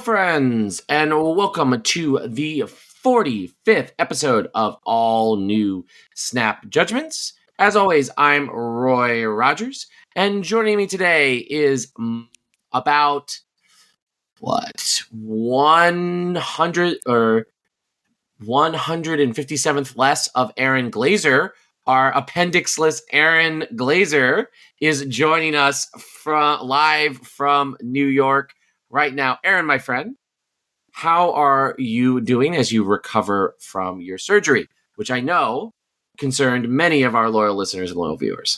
friends, and welcome to the 45th episode of All New Snap Judgments. As always, I'm Roy Rogers, and joining me today is about 100 or 157th less of Aaron Glazer. Our appendixless Aaron Glazer is joining us live from New York right now. Aaron, my friend, how are you doing as you recover from your surgery, which I know concerned many of our loyal listeners and loyal viewers?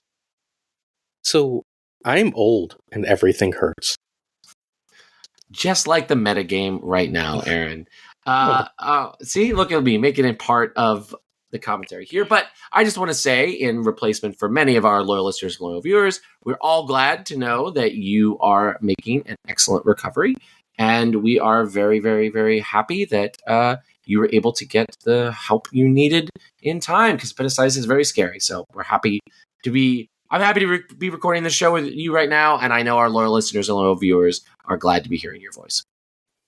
So, I'm old and everything hurts. Just like the metagame right now, Aaron. See, look at me making it part of the commentary here. But I just want to say, in replacement for many of our loyal listeners and loyal viewers, we're all glad to know that you are making an excellent recovery. And we are very, very, very happy that you were able to get the help you needed in time, because appendicitis is very scary. So we're happy to be... I'm happy to be recording the show with you right now, and I know our loyal listeners and loyal viewers are glad to be hearing your voice.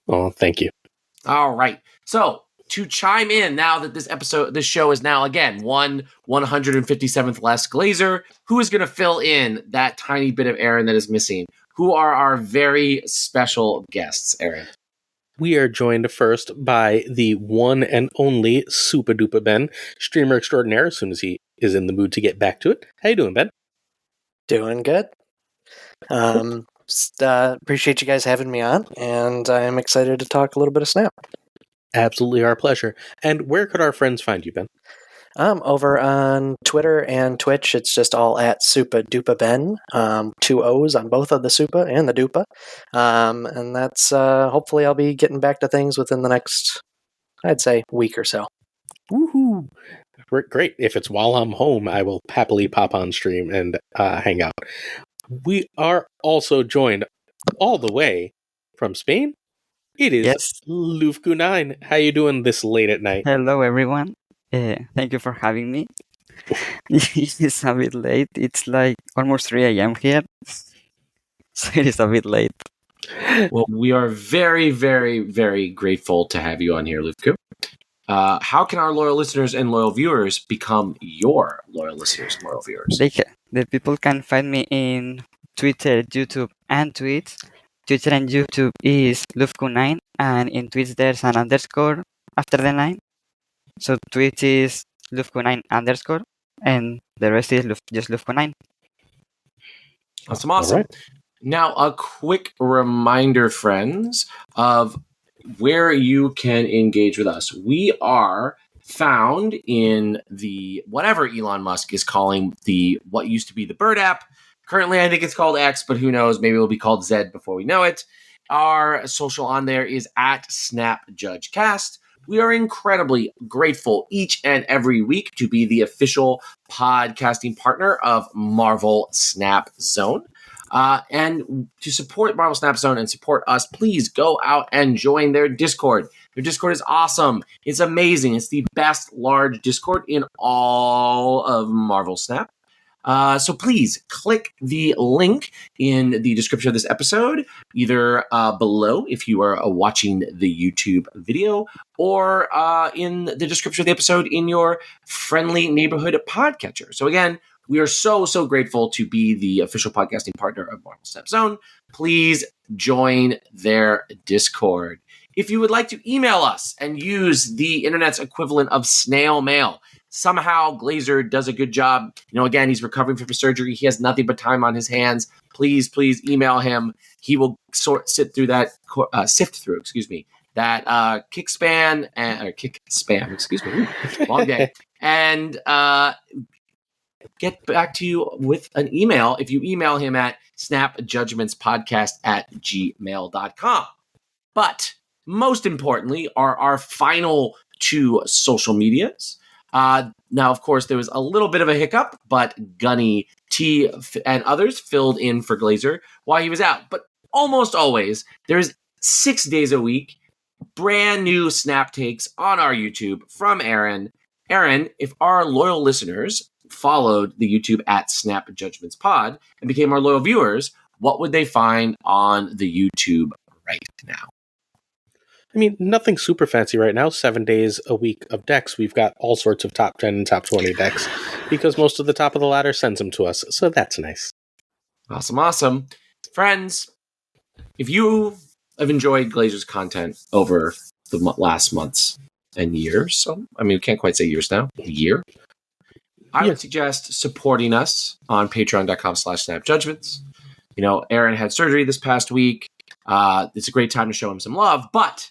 Oh, thank you. All right. So to chime in now that this show is now, again, 157th less Glazer, who is going to fill in that tiny bit of Aaron that is missing? Who are our very special guests, Aaron? We are joined first by the one and only SoopaDoopaBen, streamer extraordinaire, as soon as he is in the mood to get back to it. How you doing, Ben? Doing good. Appreciate you guys having me on, and I'm excited to talk a little bit of Snap. Absolutely our pleasure. And where could our friends find you, Ben? Over on Twitter and Twitch, it's just all at SoopaDoopaBen, 2 O's on both of the Supa and the Dupa. And that's, hopefully I'll be getting back to things within the next, I'd say, week or so. Woohoo! Great. If it's while I'm home, I will happily pop on stream and hang out. We are also joined all the way from Spain. It is Lufku9. How you doing this late at night? Hello, everyone. Thank you for having me. It's a bit late. It's like almost 3 a.m. here. So it is a bit late. Well, we are very, very, very grateful to have you on here, Lufku. How can our loyal listeners and loyal viewers become your loyal listeners and loyal viewers? The people can find me in Twitter, YouTube, and Twitch. Twitter and YouTube is Lufku9, and in Twitch there's an underscore after the 9. So Twitch is Lufku9 underscore, and the rest is just Lufku9. Awesome. Right. Now, a quick reminder, friends, of where you can engage with us. We are found in the whatever Elon Musk is calling what used to be the Bird app. Currently, I think it's called X, but who knows? Maybe it'll be called Z before we know it. Our social on there is at SnapJudgeCast. We are incredibly grateful each and every week to be the official podcasting partner of Marvel Snap Zone. And to support Marvel Snap Zone and support us, please go out and join their Discord. Their Discord is awesome. It's amazing. It's the best large Discord in all of Marvel Snap. So please click the link in the description of this episode, either below if you are watching the YouTube video, or in the description of the episode in your friendly neighborhood podcatcher. So again, we are so, so grateful to be the official podcasting partner of Marvel Snap Zone. Please join their Discord. If you would like to email us and use the internet's equivalent of snail mail, somehow Glazer does a good job. Again, he's recovering from surgery. He has nothing but time on his hands. Please email him. He will sift through that kick spam, long day, and get back to you with an email if you email him at snapjudgmentspodcast@gmail.com. But most importantly are our final 2 social medias. Now, of course, there was a little bit of a hiccup, but Gunny T and others filled in for Glazer while he was out. But almost always, there's 6 days a week, brand new Snap takes on our YouTube from Aaron. Aaron, if our loyal listeners followed the YouTube at Snap Judgments Pod and became our loyal viewers, what would they find on the YouTube right now? I mean, nothing super fancy right now. 7 days a week of decks. We've got all sorts of top 10 and top 20 decks because most of the top of the ladder sends them to us. So that's nice. Awesome. Friends, if you have enjoyed Glazer's content over the last months and years, so I mean, we can't quite say years now, a year, I would suggest supporting us on patreon.com/snapjudgments. You know, Aaron had surgery this past week. It's a great time to show him some love, but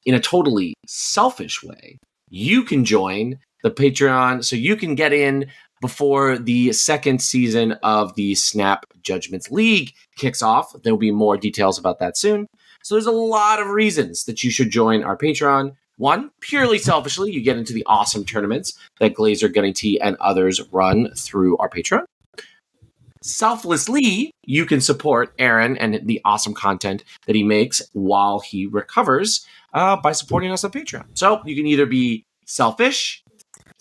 in a totally selfish way, you can join the Patreon so you can get in before the second season of the Snap Judgments League kicks off. There will be more details about that soon. So there's a lot of reasons that you should join our Patreon. One, purely selfishly, you get into the awesome tournaments that Glazer, Gunning T, and others run through our Patreon. Selflessly, you can support Aaron and the awesome content that he makes while he recovers by supporting us on Patreon. So you can either be selfish,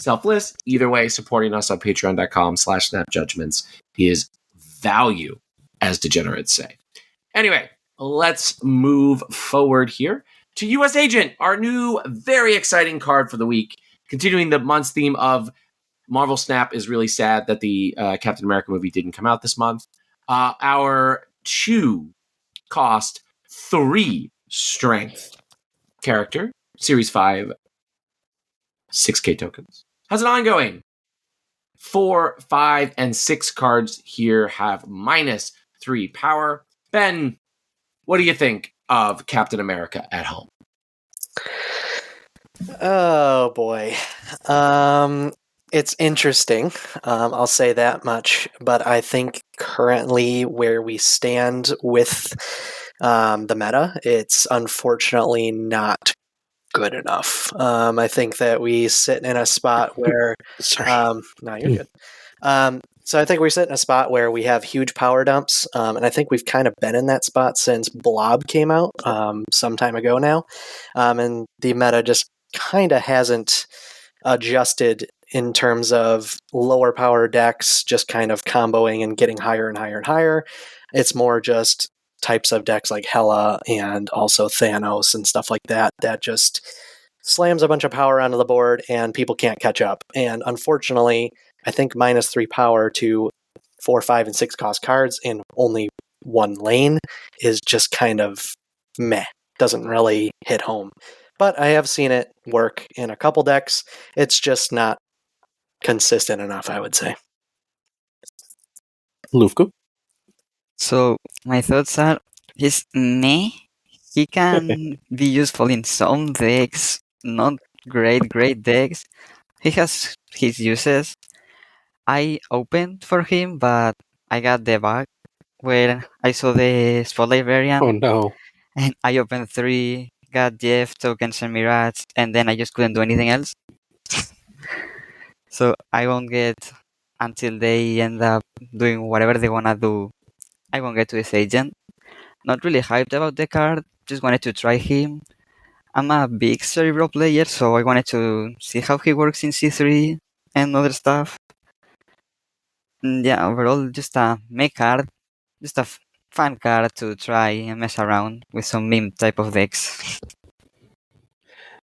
selfless, either way, supporting us on patreon.com/snapjudgments is value, as degenerates say. Anyway, let's move forward here to U.S. Agent, our new very exciting card for the week. Continuing the month's theme of Marvel Snap is really sad that the Captain America movie didn't come out this month. Our 2-cost, 3 strength character, Series 5, 6K tokens, has an ongoing. 4, 5, and 6 cards here have -3 power. Ben, what do you think of Captain America at home? Oh boy. It's interesting. I'll say that much. But I think currently where we stand with the meta, it's unfortunately not good enough. I think that we sit in a spot where... Sorry. No, you're good. So I think we sit in a spot where we have huge power dumps, and I think we've kind of been in that spot since Blob came out some time ago now, and the meta just kind of hasn't adjusted in terms of lower power decks just kind of comboing and getting higher and higher and higher. It's more just types of decks like Hela and also Thanos and stuff like that that just slams a bunch of power onto the board and people can't catch up. And unfortunately, I think -3 power to 4, 5, and 6 cost cards in only one lane is just kind of meh. Doesn't really hit home. But I have seen it work in a couple decks. It's just not consistent enough, I would say. Lufku? So my thoughts are he's meh. He can be useful in some decks, not great decks. He has his uses. I opened for him, but I got the bug where I saw the Spotlight variant. Oh no. And I opened 3, got Jeff, tokens, and Mirage, and then I just couldn't do anything else. So I won't get, until they end up doing whatever they wanna do, I won't get to his agent. Not really hyped about the card, just wanted to try him. I'm a big Cerebral player, so I wanted to see how he works in C3 and other stuff. And yeah, overall, just a meh card, just a fun card to try and mess around with some meme type of decks.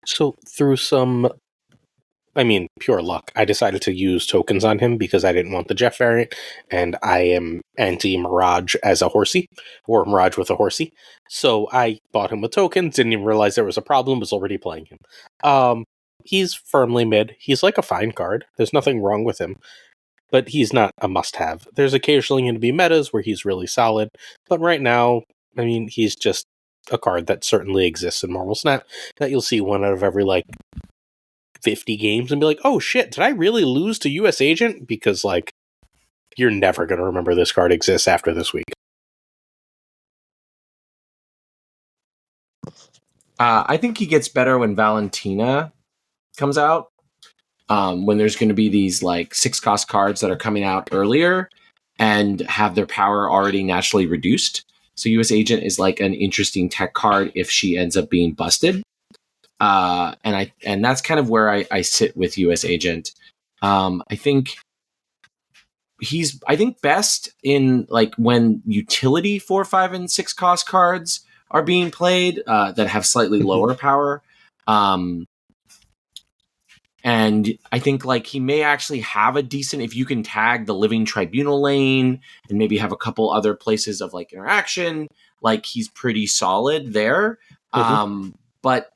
So through some, pure luck, I decided to use tokens on him because I didn't want the Jeff variant, and I am anti-Mirage as a horsey, or Mirage with a horsey. So I bought him with tokens, didn't even realize there was a problem, was already playing him. He's firmly mid. He's like a fine card. There's nothing wrong with him. But he's not a must-have. There's occasionally going to be metas where he's really solid, but right now, he's just a card that certainly exists in Marvel Snap that you'll see one out of every, 50 games and be like, oh shit, did I really lose to US Agent? Because, you're never going to remember this card exists after this week. I think he gets better when Valentina comes out. When there's going to be these 6-cost cards that are coming out earlier and have their power already naturally reduced. So US Agent is an interesting tech card if she ends up being busted. And that's kind of where I sit with US Agent. I think he's best in when utility 4, 5, and 6 cost cards are being played that have slightly lower power. And I think like he may actually have a decent, if you can tag the Living Tribunal lane and maybe have a couple other places of like interaction, like he's pretty solid there. But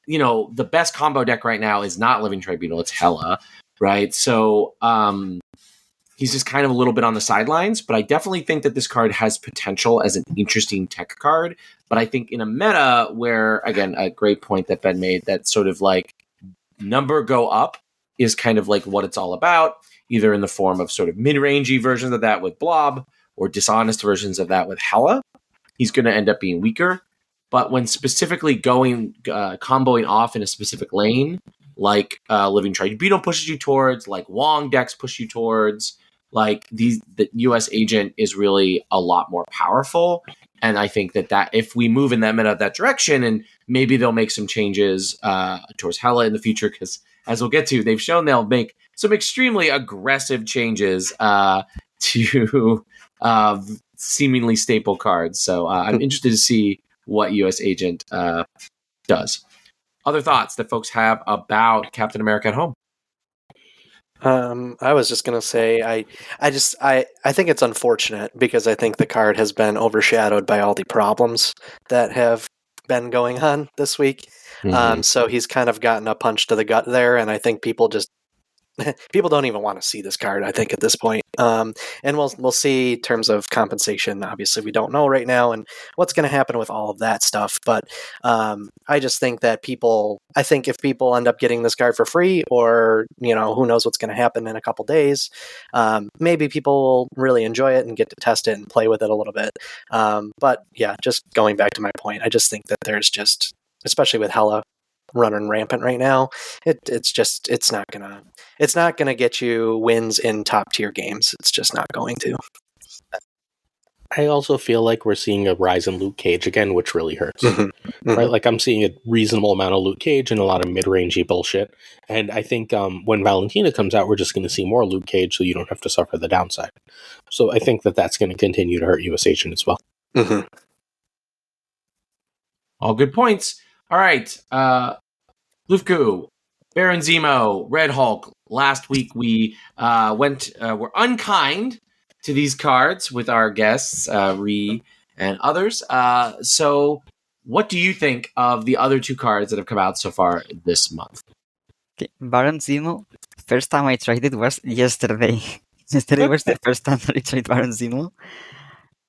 you know, the best combo deck right now is not Living Tribunal, it's Hela, right? So he's just kind of a little bit on the sidelines, but I definitely think that this card has potential as an interesting tech card. But I think in a meta where, again, a great point that Ben made, that sort of like number go up is kind of like what it's all about, either in the form of sort of mid-rangey versions of that with Blob or dishonest versions of that with Hela. He's going to end up being weaker. But when specifically going comboing off in a specific lane, like Living Tribunal pushes you towards, like Wong decks push you towards, like the US Agent is really a lot more powerful. And I think that if we move in that direction, and maybe they'll make some changes towards Hela in the future, because as we'll get to, they've shown they'll make some extremely aggressive changes to seemingly staple cards. So I'm interested to see what US Agent does. Other thoughts that folks have about Captain America at Home? I was just gonna say I think it's unfortunate because I think the card has been overshadowed by all the problems that have been going on this week. So he's kind of gotten a punch to the gut there, and I think people don't even want to see this card, I think, at this point. And we'll see in terms of compensation. Obviously, we don't know right now, and what's going to happen with all of that stuff. But I just think that if people end up getting this card for free, or who knows what's going to happen in a couple days, maybe people will really enjoy it and get to test it and play with it a little bit. But yeah, just going back to my point, I just think that there's just, especially with Hela running rampant right now, it's not gonna get you wins in top tier games. It's just not going to. I also feel like we're seeing a rise in Luke Cage again, which really hurts. Right? Like I'm seeing a reasonable amount of Luke Cage and a lot of mid-rangey bullshit. And I think when Valentina comes out, we're just going to see more Luke Cage, so you don't have to suffer the downside. So I think that that's going to continue to hurt US Agent as well. All good points. All right. Lufku, Baron Zemo, Red Hulk. Last week we were unkind to these cards with our guests, Ree and others. So what do you think of the other two cards that have come out so far this month? Okay. Baron Zemo, first time I tried it was yesterday. Yesterday was the first time that I tried Baron Zemo.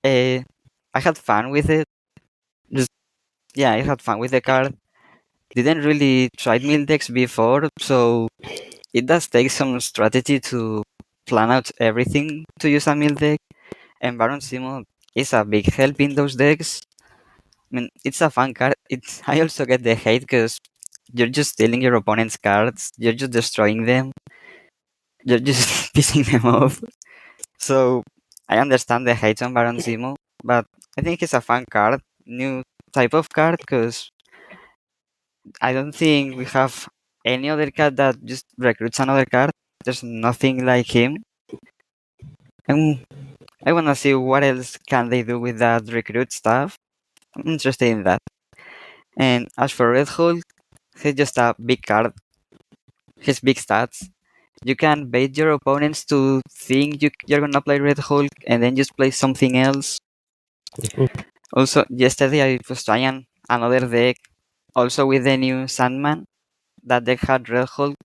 I had fun with it. I had fun with the card. Didn't really try mill decks before, so it does take some strategy to plan out everything to use a mill deck. And Baron Zemo is a big help in those decks. I mean, it's a fun card. I also get the hate because you're just stealing your opponent's cards. You're just destroying them. You're just pissing them off. So I understand the hate on Baron Zemo, but I think it's a fun card, new type of card, because I don't think we have any other card that just recruits another card. There's nothing like him. And I want to see what else can they do with that recruit stuff. I'm interested in that. And as for Red Hulk, he's just a big card. His big stats. You can bait your opponents to think you're gonna play Red Hulk and then just play something else. Also, yesterday I was trying another deck, also with the new Sandman. That deck had Red Hulk.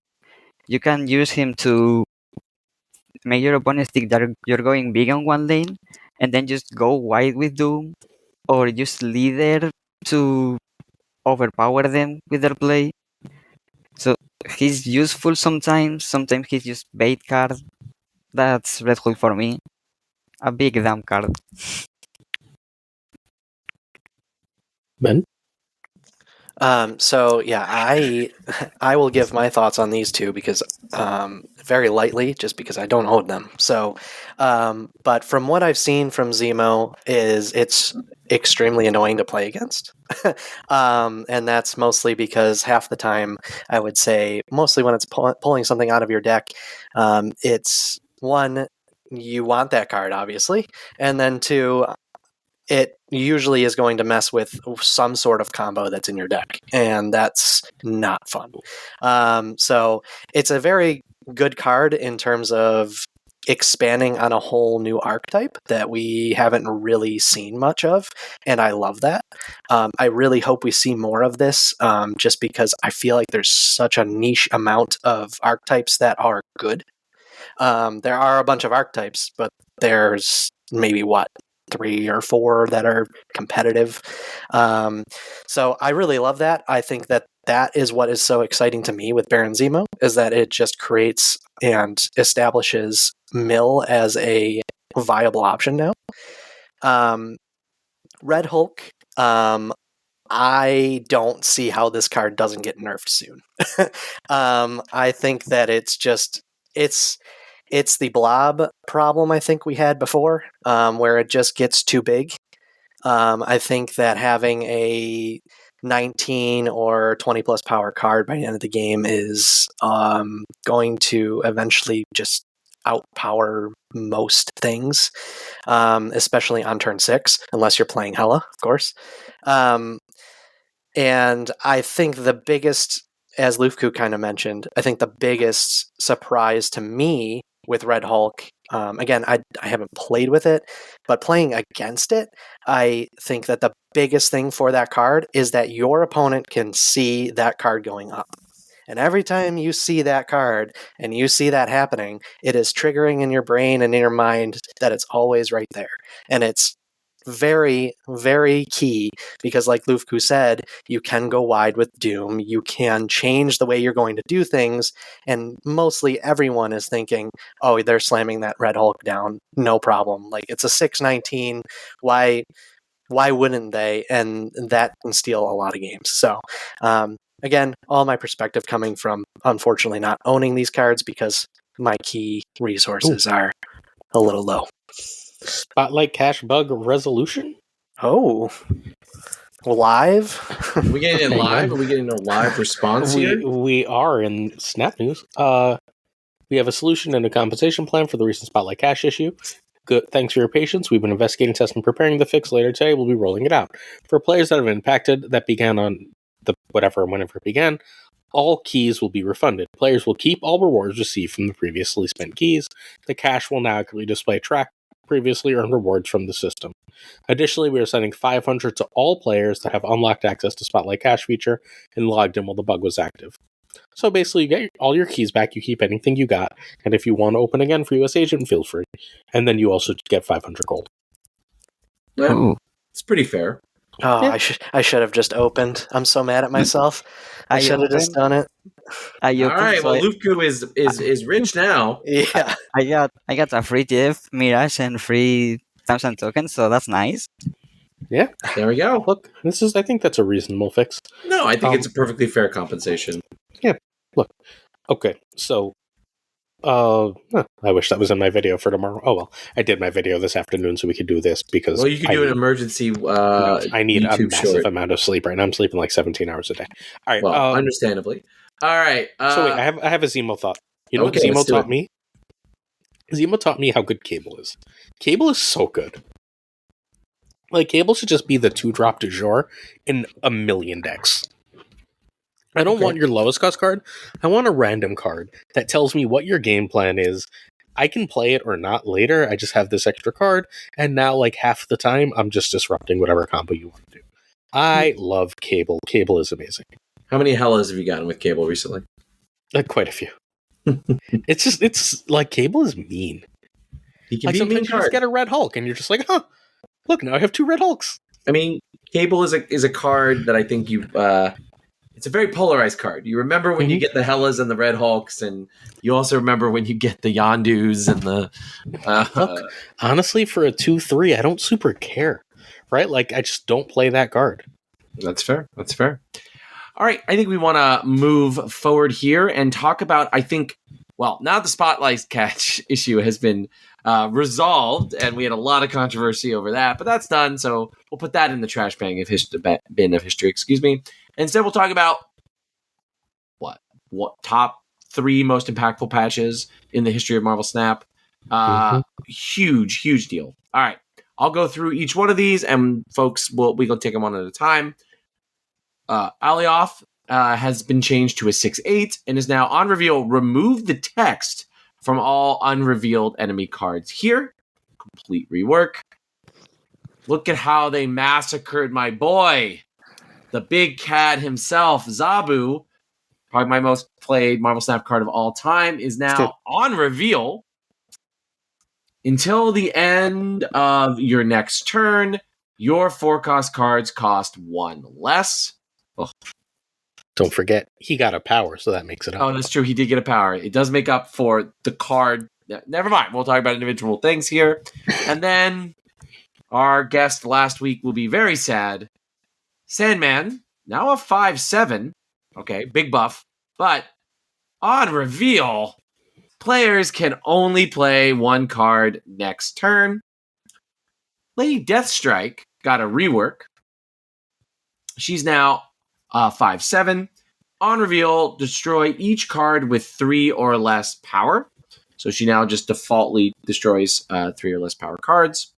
You can use him to make your opponents think that you're going big on one lane, and then just go wide with Doom, or use Leader to overpower them with their play. So he's useful sometimes. Sometimes he's just bait card. That's Red Hulk for me. A big damn card. Ben? So yeah, I will give my thoughts on these two because very lightly, just because I don't own them. So, but from what I've seen from Zemo, it's extremely annoying to play against, and that's mostly because half the time, I would say, mostly when it's pulling something out of your deck, it's one, you want that card obviously, and then two, it usually is going to mess with some sort of combo that's in your deck, and that's not fun. So it's a very good card in terms of expanding on a whole new archetype that we haven't really seen much of, and I love that. I really hope we see more of this, just because I feel like there's such a niche amount of archetypes that are good. There are a bunch of archetypes, but there's maybe 3 or 4 that are competitive. So I really love that. I think that is what is so exciting to me with Baron Zemo, is that it just creates and establishes Mill as a viable option now. Red Hulk, I don't see how this card doesn't get nerfed soon. I think that it's the blob problem I think we had before, where it just gets too big. I think that having a 19 or 20 plus power card by the end of the game is going to eventually just outpower most things, especially on turn 6, unless you're playing Hela, of course. And I think the biggest, as Lufku kind of mentioned, I think the biggest surprise to me with Red Hulk, again, I haven't played with it, but playing against it, I think that the biggest thing for that card is that your opponent can see that card going up. And every time you see that card and you see that happening, it is triggering in your brain and in your mind that it's always right there. And it's very, very key, because like Lufku said, you can go wide with Doom, you can change the way you're going to do things, and mostly everyone is thinking, oh, they're slamming that Red Hulk down, no problem. Like, it's a 6/19, why wouldn't they? And that can steal a lot of games. So, again, all my perspective coming from, unfortunately, not owning these cards because my key resources are a little low. Spotlight Cash Bug Resolution? Oh. Live? Are we getting it live? Are we getting a live response here? We are in Snap News. We have a solution and a compensation plan for the recent Spotlight Cash issue. Good. Thanks for your patience. We've been investigating, testing, preparing the fix. Later today, we'll be rolling it out. For players that have been impacted, that began on the whatever and whenever it began, all keys will be refunded. Players will keep all rewards received from the previously spent keys. The cash will now accurately display previously earned rewards from the system. Additionally, we are sending 500 to all players that have unlocked access to Spotlight Cash feature and logged in while the bug was active. So basically, you get all your keys back, you keep anything you got, and if you want to open again for US Agent, feel free. And then you also get 500 gold. Yeah, it's pretty fair. Oh, yeah. I should have just opened. I'm so mad at myself. I should have just done it. All right, well, Lufku is rich now. Yeah. I got a free gift, Mirage, and free 1,000 tokens, so that's nice. Yeah. There we go. Look, I think that's a reasonable fix. No, I think it's a perfectly fair compensation. Yeah. Look. Okay, so I wish that was in my video for tomorrow. Oh well, I did my video this afternoon so we could do this because well, you could do an emergency. I need YouTube a massive amount of sleep right now. I'm sleeping like 17 hours a day. All right. Well, understandably. All right. So wait, I have a Zemo thought. You know what Zemo taught me? Zemo taught me how good Cable is. Cable is so good. Like, Cable should just be the 2-drop du jour in a million decks. I don't want your lowest cost card. I want a random card that tells me what your game plan is. I can play it or not later. I just have this extra card, and now, like, half the time, I'm just disrupting whatever combo you want to do. I love Cable. Cable is amazing. How many Hellas have you gotten with Cable recently? Quite a few. It's like, Cable is mean. He can like, be sometimes you just get a Red Hulk, and you're just like, huh, look, now I have 2 Red Hulks. I mean, Cable is a card that I think you... it's a very polarized card. You remember when you get the Hellas and the Red Hulks, and you also remember when you get the Yondus and the... Look, honestly, for a 2/3, I don't super care, right? Like, I just don't play that card. That's fair. That's fair. All right, I think we want to move forward here and talk about, I think, well, now the Spotlight Catch issue has been resolved, and we had a lot of controversy over that, but that's done, so we'll put that in the trash bin of history, excuse me. Instead, we'll talk about what top 3 most impactful patches in the history of Marvel Snap. Huge deal. All right. I'll go through each one of these, and folks, we go take them one at a time. Alioth has been changed to a 6/8 and is now on reveal. Remove the text from all unrevealed enemy cards here. Complete rework. Look at how they massacred my boy, the big cat himself, Zabu. Probably my most played Marvel Snap card of all time, is now on reveal. Until the end of your next turn, your 4-cost cards cost 1 less. Oh. Don't forget, he got a power, so that makes it up. Oh, that's true. He did get a power. It does make up for the card. Never mind. We'll talk about individual things here. And then our guest last week will be very sad. Sandman, now a 5/7. Okay, big buff. But on reveal, players can only play 1 card next turn. Lady Deathstrike got a rework. She's now 5/7. On reveal, destroy each card with 3 or less power. So she now just defaultly destroys 3 or less power cards.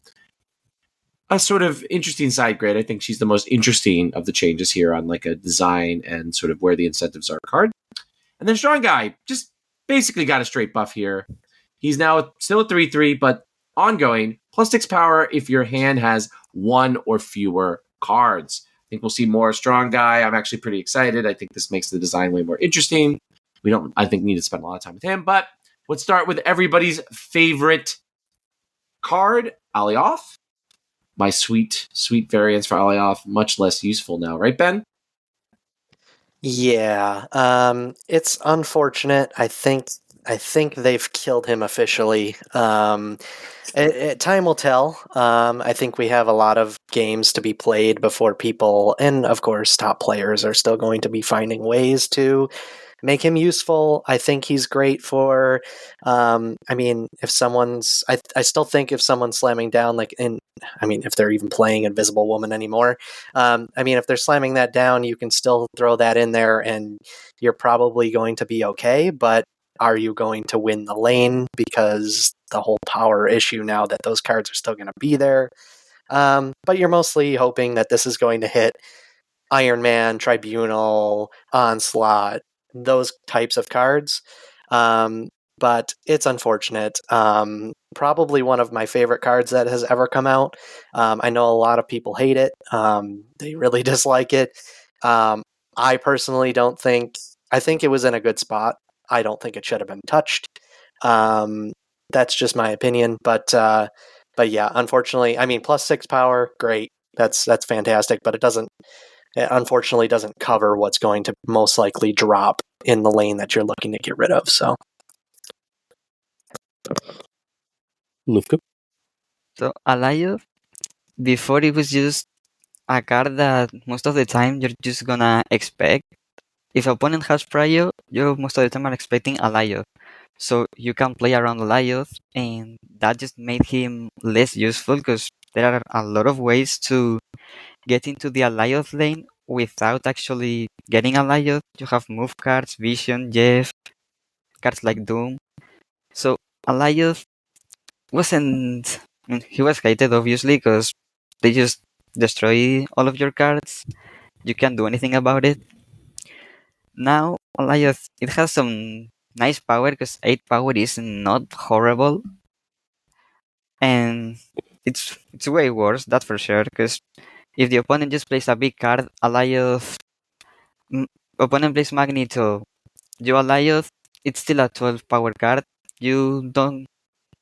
A sort of interesting side grade. I think she's the most interesting of the changes here on like a design and sort of where the incentives are card. And then Strong Guy just basically got a straight buff here. He's now still a 3/3, but ongoing, +6 power if your hand has 1 or fewer cards. I think we'll see more Strong Guy. I'm actually pretty excited. I think this makes the design way more interesting. We don't, I think, need to spend a lot of time with him, but let's start with everybody's favorite card, Alioth. My sweet, sweet variants for Alioth, much less useful now, right, Ben? Yeah, it's unfortunate. I think they've killed him officially. Time will tell. I think we have a lot of games to be played before people, and of course, top players are still going to be finding ways to make him useful. I think he's great for, if someone's, I still think if someone's slamming down, if they're even playing Invisible Woman anymore, if they're slamming that down, you can still throw that in there and you're probably going to be okay, but are you going to win the lane? Because the whole power issue now that those cards are still going to be there. But you're mostly hoping that this is going to hit Iron Man, Tribunal, Onslaught, those types of cards. But it's unfortunate. Probably one of my favorite cards that has ever come out. I know a lot of people hate it. They really dislike it. I personally don't think... I think it was in a good spot. I don't think it should have been touched. That's just my opinion. But yeah, unfortunately, +6 power, great. That's fantastic. But it unfortunately doesn't cover what's going to most likely drop in the lane that you're looking to get rid of. So, Lufku? So Alioth, before it was just a card that most of the time you're just gonna expect. If opponent has Prio, you most of the time are expecting Alioth. So you can play around Alioth, and that just made him less useful because there are a lot of ways to get into the Alioth lane without actually getting Alioth. You have move cards, Vision, Jeff, cards like Doom. So Alioth wasn't... he was hated obviously because they just destroy all of your cards. You can't do anything about it. Now, Alioth, it has some nice power because 8 power is not horrible. And it's way worse, that's for sure, because if the opponent just plays a big card, Alioth... opponent plays Magneto, you Alioth, it's still a 12 power card. You don't...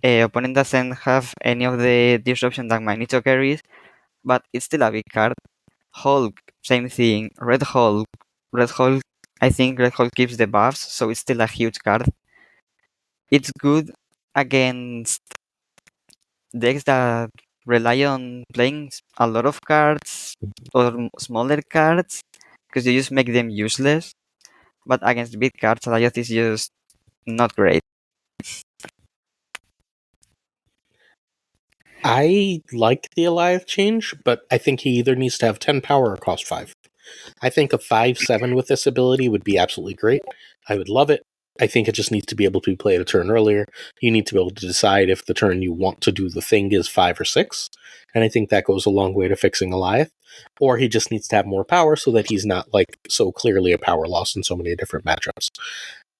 opponent doesn't have any of the disruption that Magneto carries, but it's still a big card. Hulk, same thing. Red Hulk, I think Red Hulk gives the buffs, so it's still a huge card. It's good against decks that rely on playing a lot of cards or smaller cards, because you just make them useless. But against big cards, Alioth is just not great. I like the Alioth change, but I think he either needs to have 10 power or cost 5. I think a 5/7 with this ability would be absolutely great. I would love it. I think it just needs to be able to be played a turn earlier. You need to be able to decide if the turn you want to do the thing is 5 or 6. And I think that goes a long way to fixing Alioth. Or he just needs to have more power so that he's not like so clearly a power loss in so many different matchups.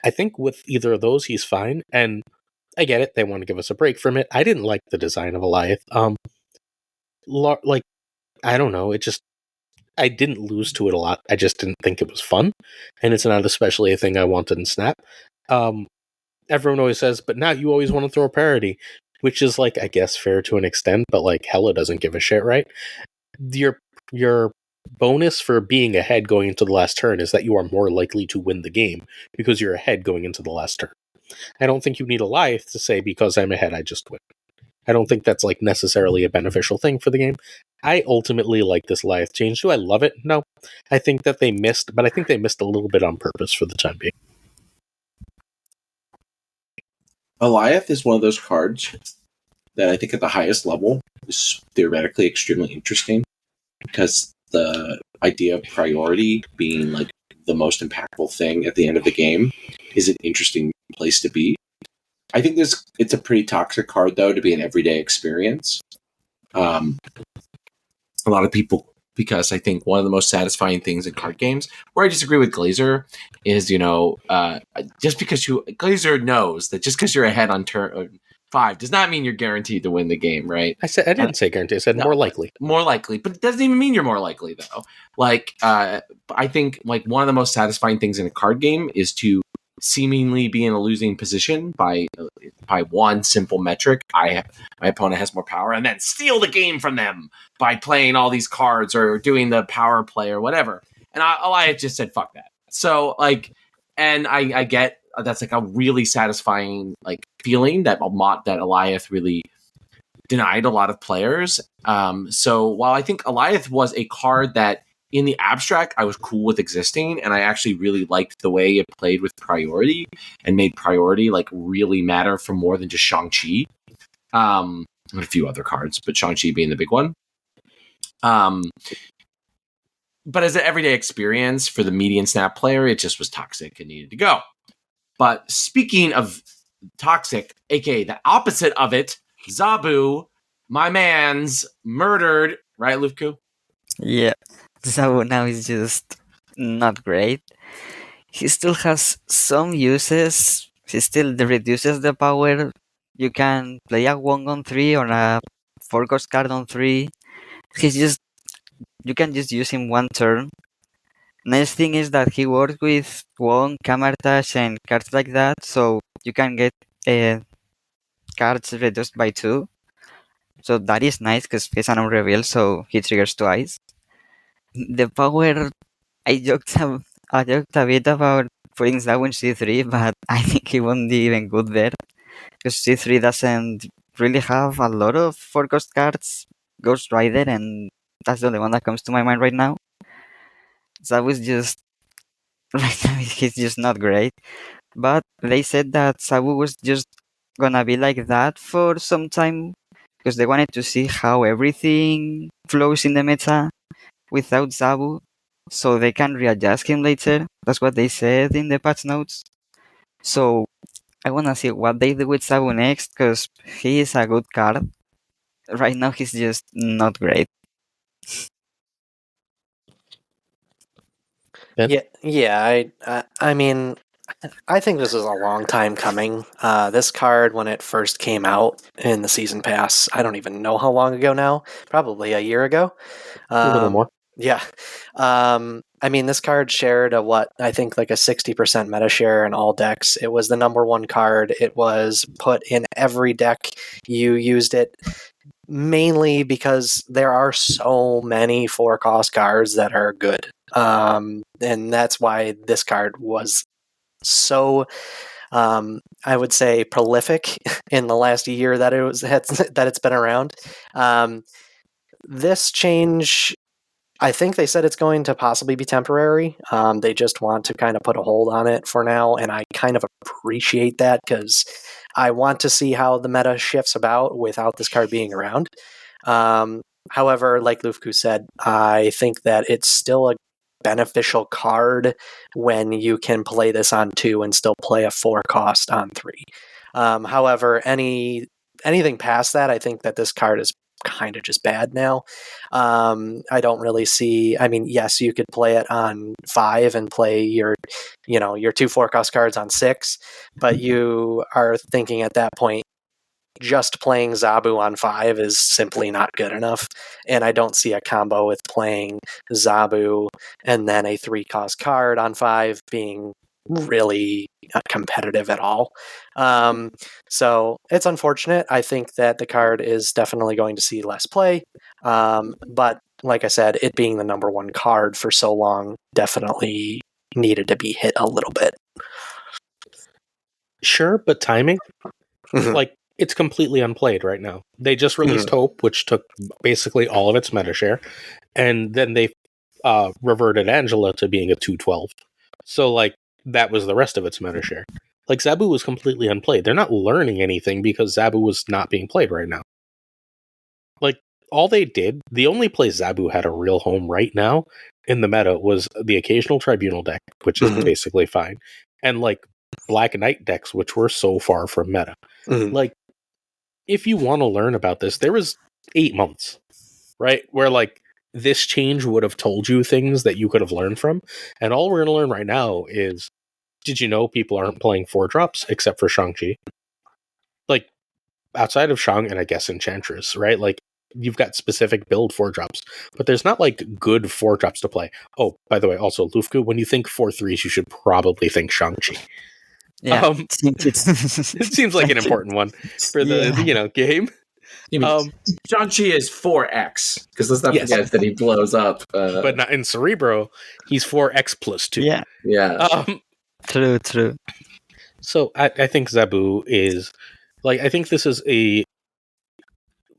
I think with either of those, he's fine. And I get it. They want to give us a break from it. I didn't like the design of Alioth. I don't know. I didn't lose to it a lot. I just didn't think it was fun. And it's not especially a thing I wanted in Snap. Everyone always says, but now you always want to throw a parody, which is like, I guess, fair to an extent, but like Hella doesn't give a shit, right? Your bonus for being ahead going into the last turn is that you are more likely to win the game because you're ahead going into the last turn. I don't think you need Alioth to say, because I'm ahead, I just win. I don't think that's like necessarily a beneficial thing for the game. I ultimately like this Alioth change. Do I love it? No. I think that they missed, but I think they missed a little bit on purpose for the time being. Alioth is one of those cards that I think at the highest level is theoretically extremely interesting because the idea of priority being like the most impactful thing at the end of the game is an interesting place to be. I think it's a pretty toxic card, though, to be an everyday experience. A lot of people, because I think one of the most satisfying things in card games, where I disagree with Glazer, is, just because Glazer knows that just because you're ahead on turn 5 does not mean you're guaranteed to win the game, right? I didn't say guarantee. I said no, more likely. More likely, but it doesn't even mean you're more likely, though. Like, I think like one of the most satisfying things in a card game is to seemingly be in a losing position by one simple metric. My opponent has more power, and then steal the game from them by playing all these cards or doing the power play or whatever. And I just said fuck that. So like, and I get that's like a really satisfying like feeling that Alioth really denied a lot of players. So while I think Alioth was a card that in the abstract, I was cool with existing, and I actually really liked the way it played with priority and made priority like really matter for more than just Shang-Chi. And a few other cards, but Shang-Chi being the big one. But as an everyday experience for the median Snap player, it just was toxic and needed to go. But speaking of toxic, aka the opposite of it, Zabu, my man's murdered, right, Lufku? Yeah, Zabu now is just not great. He still has some uses. He still reduces the power. You can play a 1 on 3 or a 4-cost card on 3. You can just use him one turn. Nice thing is that he works with Wong, Kamartash, and cards like that, so you can get cards reduced by 2. So that is nice because he's an unreveal, so he triggers twice. The power, I joked a bit about putting Zabu in C3, but I think he won't be even good there because C3 doesn't really have a lot of 4-cost cards. Ghost Rider, and that's the only one that comes to my mind right now. Zabu is just right now, he's just not great. But they said that Zabu was just gonna be like that for some time because they wanted to see how everything flows in the meta without Zabu, so they can readjust him later. That's what they said in the patch notes. So I wanna see what they do with Zabu next because he is a good card. Right now he's just not great. Ben? Yeah. I mean, I think this is a long time coming. This card, when it first came out in the season pass, I don't even know how long ago now. Probably a year ago. A little more. Yeah. I mean, this card shared I think like a 60% meta share in all decks. It was the number one card. It was put in every deck. You used it mainly because there are so many 4-cost cards that are good. And that's why this card was so I would say prolific in the last year that it's been around. This change, I think they said it's going to possibly be temporary. They just want to kind of put a hold on it for now, and I kind of appreciate that because I want to see how the meta shifts about without this card being around. However, like Lufku said, I think that it's still a beneficial card when you can play this on 2 and still play a 4 cost on 3. However, anything past that, I think that this card is kind of just bad now. I don't really see. I mean, yes, you could play it on 5 and play your 2 4-cost cards on 6, but you are thinking at that point, just playing Zabu on 5 is simply not good enough, and I don't see a combo with playing Zabu and then a 3-cost card on 5 being really competitive at all. So it's unfortunate. I think that the card is definitely going to see less play, but like I said, it being the number 1 card for so long definitely needed to be hit a little bit. Sure, but timing? Like, it's completely unplayed right now. They just released Hope, which took basically all of its meta share, and then they reverted Angela to being a 2/12. So, like, that was the rest of its meta share. Like, Zabu was completely unplayed. They're not learning anything because Zabu was not being played right now. Like, all they did, the only place Zabu had a real home right now in the meta was the occasional Tribunal deck, which is basically fine, and, like, Black Knight decks, which were so far from meta. Like, if you want to learn about this, there was 8 months, right? Where, like, this change would have told you things that you could have learned from. And all we're going to learn right now is, did you know people aren't playing 4-drops except for Shang-Chi? Like, outside of Shang and I guess Enchantress, right? Like, you've got specific build 4-drops, but there's not, like, good 4-drops to play. Oh, by the way, also, Lufku, when you think 4/3s, you should probably think Shang-Chi. Yeah, It seems like an important one for the game. Shang-Chi is 4x, because let's not forget that he blows up. But not in Cerebro, he's 4x plus 2. Yeah. True. So I think Zabu is, like, I think this is a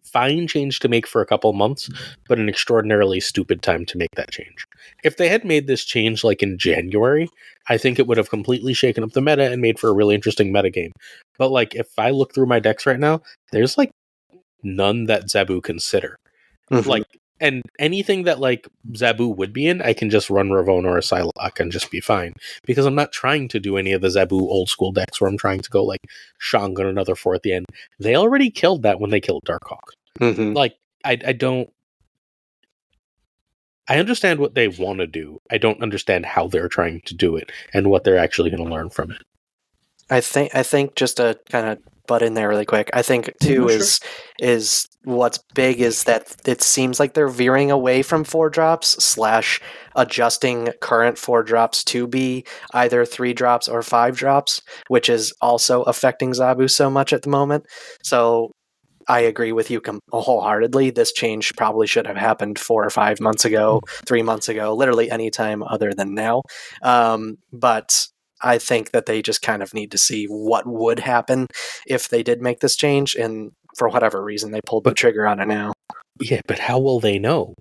fine change to make for a couple months, but an extraordinarily stupid time to make that change. If they had made this change, like, in January, I think it would have completely shaken up the meta and made for a really interesting metagame. But, like, if I look through my decks right now, there's, like, none that Zabu consider. Like, and anything that, like, Zabu would be in, I can just run Ravona or Psylocke and just be fine. Because I'm not trying to do any of the Zabu old school decks where I'm trying to go, like, Shang on another 4 at the end. They already killed that when they killed Darkhawk. Like, I don't... I understand what they want to do. I don't understand how they're trying to do it and what they're actually going to learn from it. I think just to kind of butt in there really quick, I think too is what's big is that it seems like they're veering away from 4-drops / adjusting current 4-drops to be either 3-drops or 5-drops, which is also affecting Zabu so much at the moment. So I agree with you wholeheartedly. This change probably should have happened 4 or 5 months ago, 3 months ago, literally any time other than now. But I think that they just kind of need to see what would happen if they did make this change, and for whatever reason, they pulled the trigger on it now. Yeah, but how will they know?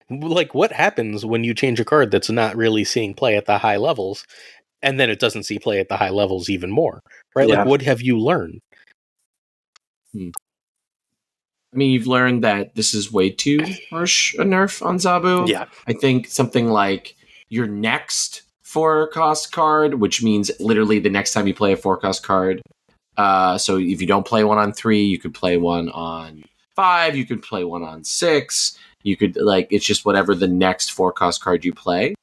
Like, what happens when you change a card that's not really seeing play at the high levels, and then it doesn't see play at the high levels even more, right? Yeah. Like, what have you learned? I mean, you've learned that this is way too harsh a nerf on Zabu. Yeah. I think something like your next 4-cost card, which means literally the next time you play a 4-cost card. So if you don't play one on 3, you could play one on 5, you could play one on 6. You could, like, it's just whatever the next 4-cost card you play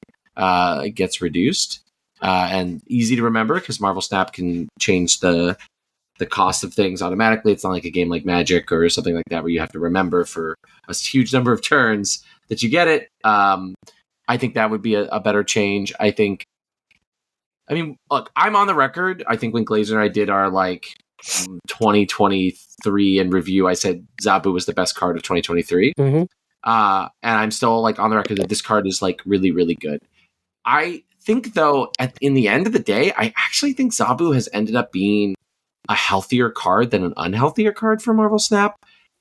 gets reduced. And easy to remember because Marvel Snap can change the cost of things automatically. It's not like a game like Magic or something like that where you have to remember for a huge number of turns that you get it. I think that would be a better change. I mean, look, I'm on the record. I think when Glazer and I did our, like, 2023 in review, I said Zabu was the best card of 2023. And I'm still, like, on the record that this card is, like, really, really good. I think, though, in the end of the day, I actually think Zabu has ended up being a healthier card than an unhealthier card for Marvel Snap,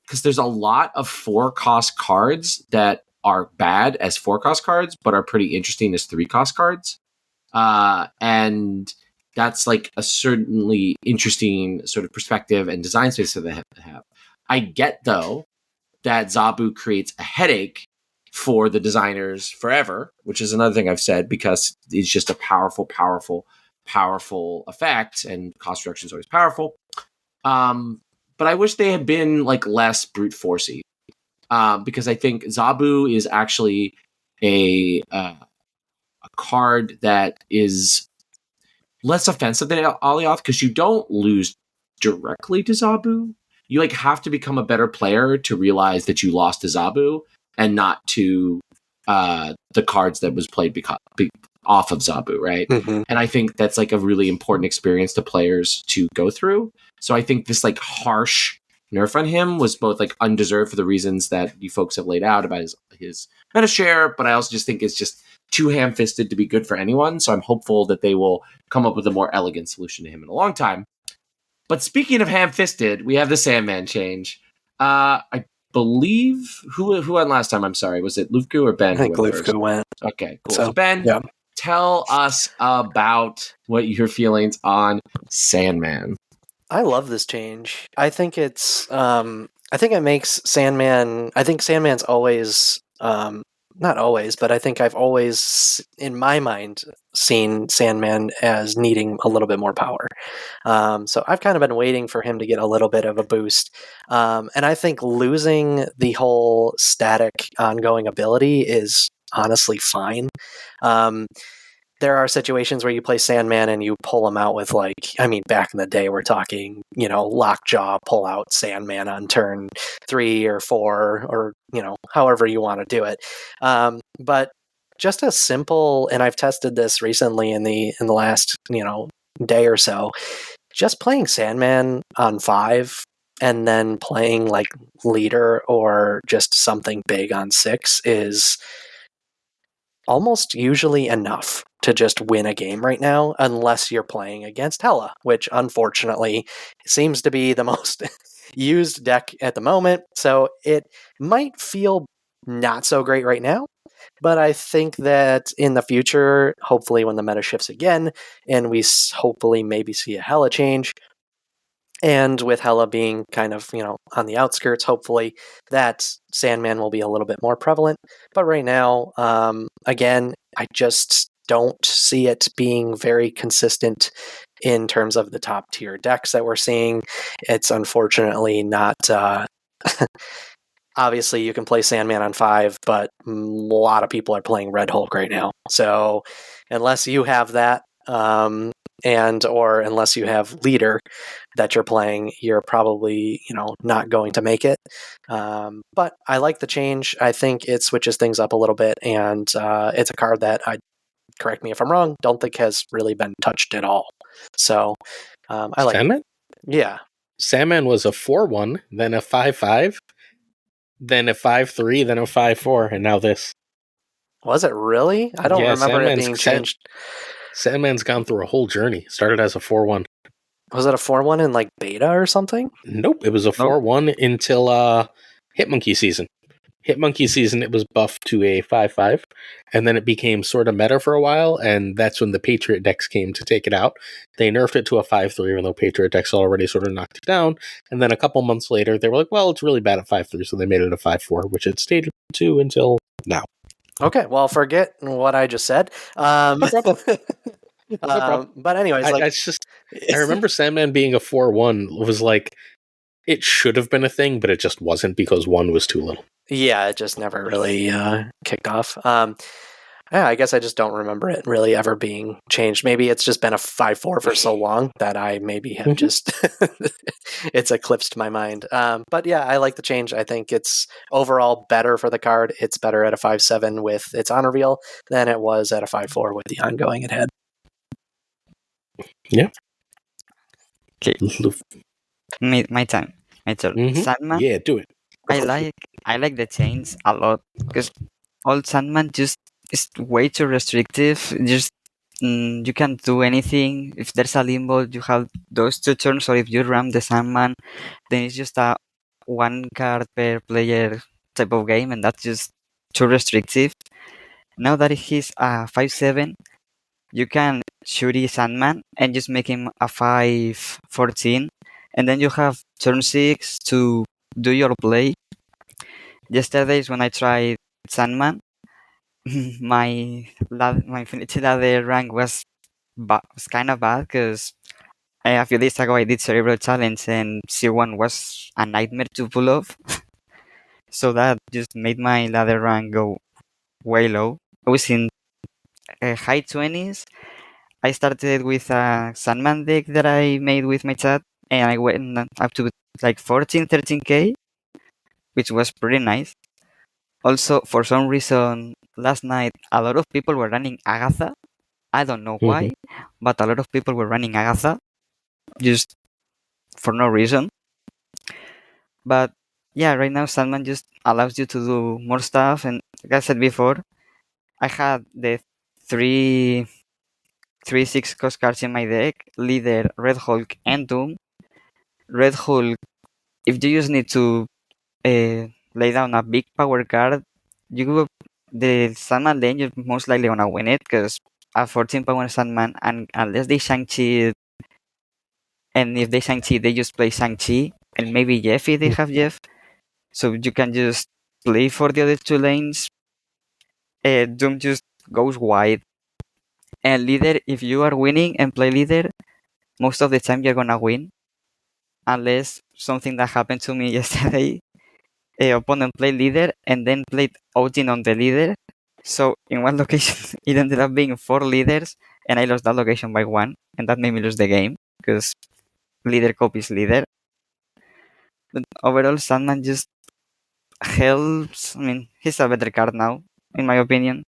because there's a lot of 4-cost cards that are bad as 4-cost cards, but are pretty interesting as 3-cost cards. And that's, like, a certainly interesting sort of perspective and design space that they have to have. I get, though, that Zabu creates a headache for the designers forever, which is another thing I've said, because it's just a powerful effect, and cost reduction is always powerful. But I wish they had been like less brute forcey, because I think Zabu is actually a card that is less offensive than Alioth, because you don't lose directly to Zabu. You like have to become a better player to realize that you lost to Zabu, and not to the cards that was played off of Zabu, right? Mm-hmm. And I think that's like a really important experience to players to go through. So I think this like harsh nerf on him was both like undeserved for the reasons that you folks have laid out about his meta share, but I also just think it's just too ham-fisted to be good for anyone. So I'm hopeful that they will come up with a more elegant solution to him in a long time. But speaking of ham-fisted, we have the Sandman change. I believe who went last time? I'm sorry, was it Lufku or Ben? I think Lufku went. Okay, cool. So Ben, tell us about what your feelings on Sandman. I love this change. I think it's. I think it makes Sandman. I think Sandman's always. Not always, but I think I've always, in my mind, seen Sandman as needing a little bit more power. So I've kind of been waiting for him to get a little bit of a boost. And I think losing the whole static ongoing ability is honestly fine. There are situations where you play Sandman and you pull him out with back in the day, we're talking, Lockjaw, pull out Sandman on turn 3 or 4, or, however you want to do it. But just a simple, and I've tested this recently in the last, day or so, just playing Sandman on 5 and then playing like leader or just something big on 6 is almost usually enough to just win a game right now, unless you're playing against Hela, which unfortunately seems to be the most used deck at the moment. So it might feel not so great right now, but I think that in the future, hopefully when the meta shifts again, and we hopefully maybe see a Hela change, and with Hela being kind of, on the outskirts, hopefully that Sandman will be a little bit more prevalent. But right now, again, I just don't see it being very consistent in terms of the top tier decks that we're seeing. It's unfortunately not. Obviously, you can play Sandman on 5, but a lot of people are playing Red Hulk right now. So unless you have that, or unless you have leader that you're playing, you're probably not going to make it. But I like the change. I think it switches things up a little bit, and it's a card that correct me if I'm wrong, don't think has really been touched at all. So I like Sandman? Yeah. Sandman was a 4-1, then a 5-5, then a 5-3, then a 5-4, and now this. Was it really? I don't remember it being changed. Sandman's gone through a whole journey. Started as a 4-1. Was it a 4-1 in like beta or something? Nope, it was a 4-1 until Hitmonkey season. Hitmonkey season, it was buffed to a 5-5, and then it became sort of meta for a while, and that's when the Patriot decks came to take it out. They nerfed it to a 5-3, even though Patriot decks already sort of knocked it down, and then a couple months later, they were like, well, it's really bad at 5-3, so they made it a 5-4, which it stayed to until now. Okay, well, forget what I just said. But anyways, I remember Sandman being a 4-1 was like, it should have been a thing, but it just wasn't because 1 was too little. Yeah, it just never really kicked off. I guess I just don't remember it really ever being changed. Maybe it's just been a 5-4 for so long that I maybe have just it's eclipsed my mind. But yeah, I like the change. I think it's overall better for the card. It's better at a 5-7 with its on reveal than it was at a 5-4 with the ongoing it had. Yeah. Okay. My turn. Mm-hmm. Sandman. Yeah, do it. I like the change a lot because old Sandman just is way too restrictive. Just you can't do anything. If there's a limbo, you have those 2 turns, or if you ram the Sandman, then it's just a 1 card per player type of game, and that's just too restrictive. Now that he's a 5-7, you can shoot his Sandman and just make him a 5-14, and then you have turn 6 to do your play. Yesterday is when I tried Sandman. my Infinity Ladder rank was kind of bad because a few days ago I did Cerebral Challenge and C1 was a nightmare to pull off. So that just made my ladder rank go way low. I was in high 20s. I started with a Sandman deck that I made with my chat, and I went up to like 14, 13k, which was pretty nice. Also, for some reason, last night a lot of people were running Agatha. I don't know why, but a lot of people were running Agatha just for no reason. But yeah, right now Sandman just allows you to do more stuff, and like I said before, I had the three 6 cost cards in my deck: Leader, Red Hulk, and Doom. Red Hulk, if you just need to lay down a big power card, the Sandman lane, you're most likely gonna win it because a 14 power Sandman, and unless they Shang-Chi, and if they Shang-Chi, they just play Shang-Chi, and maybe Jeff if they have Jeff. So you can just play for the other 2 lanes. Doom just goes wide. And Leader, if you are winning and play Leader, most of the time you're gonna win. Unless something that happened to me yesterday, a opponent played Leader and then played Odin on the Leader. So in one location, it ended up being 4 leaders, and I lost that location by 1, and that made me lose the game because Leader copies Leader. But overall, Sandman just helps. I mean, he's a better card now, in my opinion.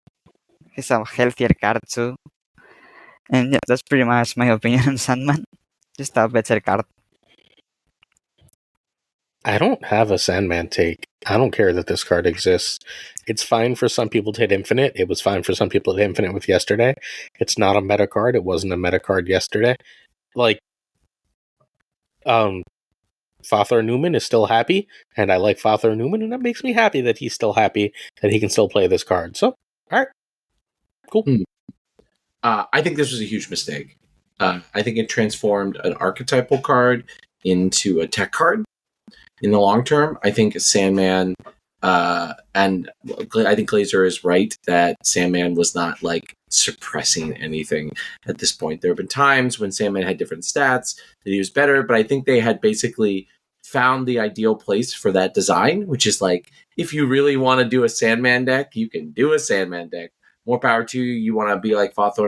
He's a healthier card too. And yeah, that's pretty much my opinion on Sandman. Just a better card. I don't have a Sandman take. I don't care that this card exists. It's fine for some people to hit Infinite. It was fine for some people to hit Infinite with yesterday. It's not a meta card. It wasn't a meta card yesterday. Like, Father Newman is still happy, and I like Father Newman, and that makes me happy that he's still happy that he can still play this card. So, all right. Cool. I think this was a huge mistake. I think it transformed an archetypal card into a tech card in the long term. I think Sandman, and I think Glazer is right that Sandman was not like suppressing anything at this point. There have been times when Sandman had different stats that he was better, but I think they had basically found the ideal place for that design, which is like, if you really want to do a Sandman deck, you can do a Sandman deck. More power to you. You want to be like Fathor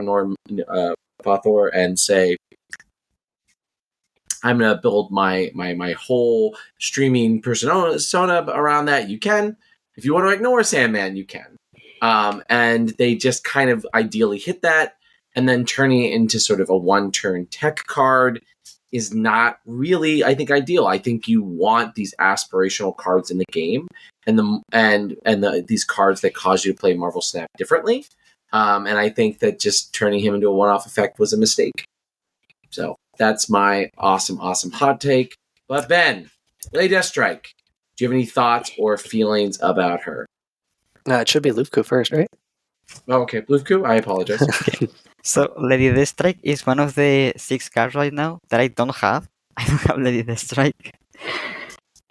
and say, I'm going to build my whole streaming persona around that. You can. If you want to ignore Sandman, you can. And they just kind of ideally hit that, and then turning it into sort of a one-turn tech card is not really, I think, ideal. I think you want these aspirational cards in the game, and these cards that cause you to play Marvel Snap differently. And I think that just turning him into a one-off effect was a mistake. So that's my awesome hot take. But Ben, Lady Deathstrike, do you have any thoughts or feelings about her? It should be Lufku first, right? Oh, okay, Lufku, I apologize. So Lady Deathstrike is one of the 6 cards right now that I don't have. I don't have Lady Deathstrike.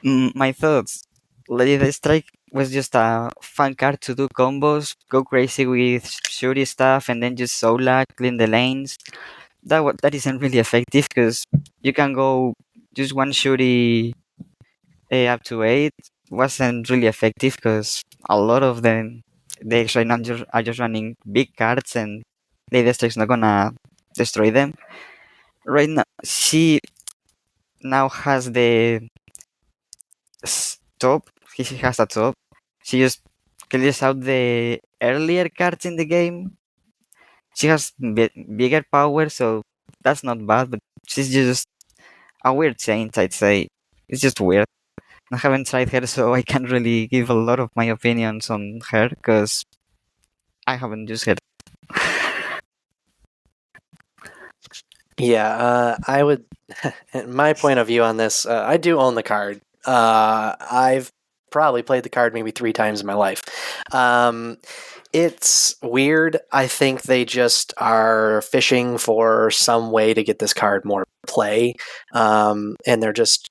My thoughts. Lady Deathstrike was just a fun card to do combos, go crazy with shooty stuff, and then just solo clean the lanes. That isn't really effective because you can go just one shooty up to 8. Wasn't really effective because a lot of them decks right now are just running big cards, and Lady Deathstrike's not gonna destroy them. Right now, she now has the top. She has a top. She just clears out the earlier cards in the game. She has bigger power, so that's not bad, but she's just a weird saint, I'd say. It's just weird. I haven't tried her, so I can't really give a lot of my opinions on her, because I haven't used her. Yeah, I would. My point of view on this, I do own the card. I've probably played the card maybe 3 times in my life. It's weird. I think they just are fishing for some way to get this card more play, and they're just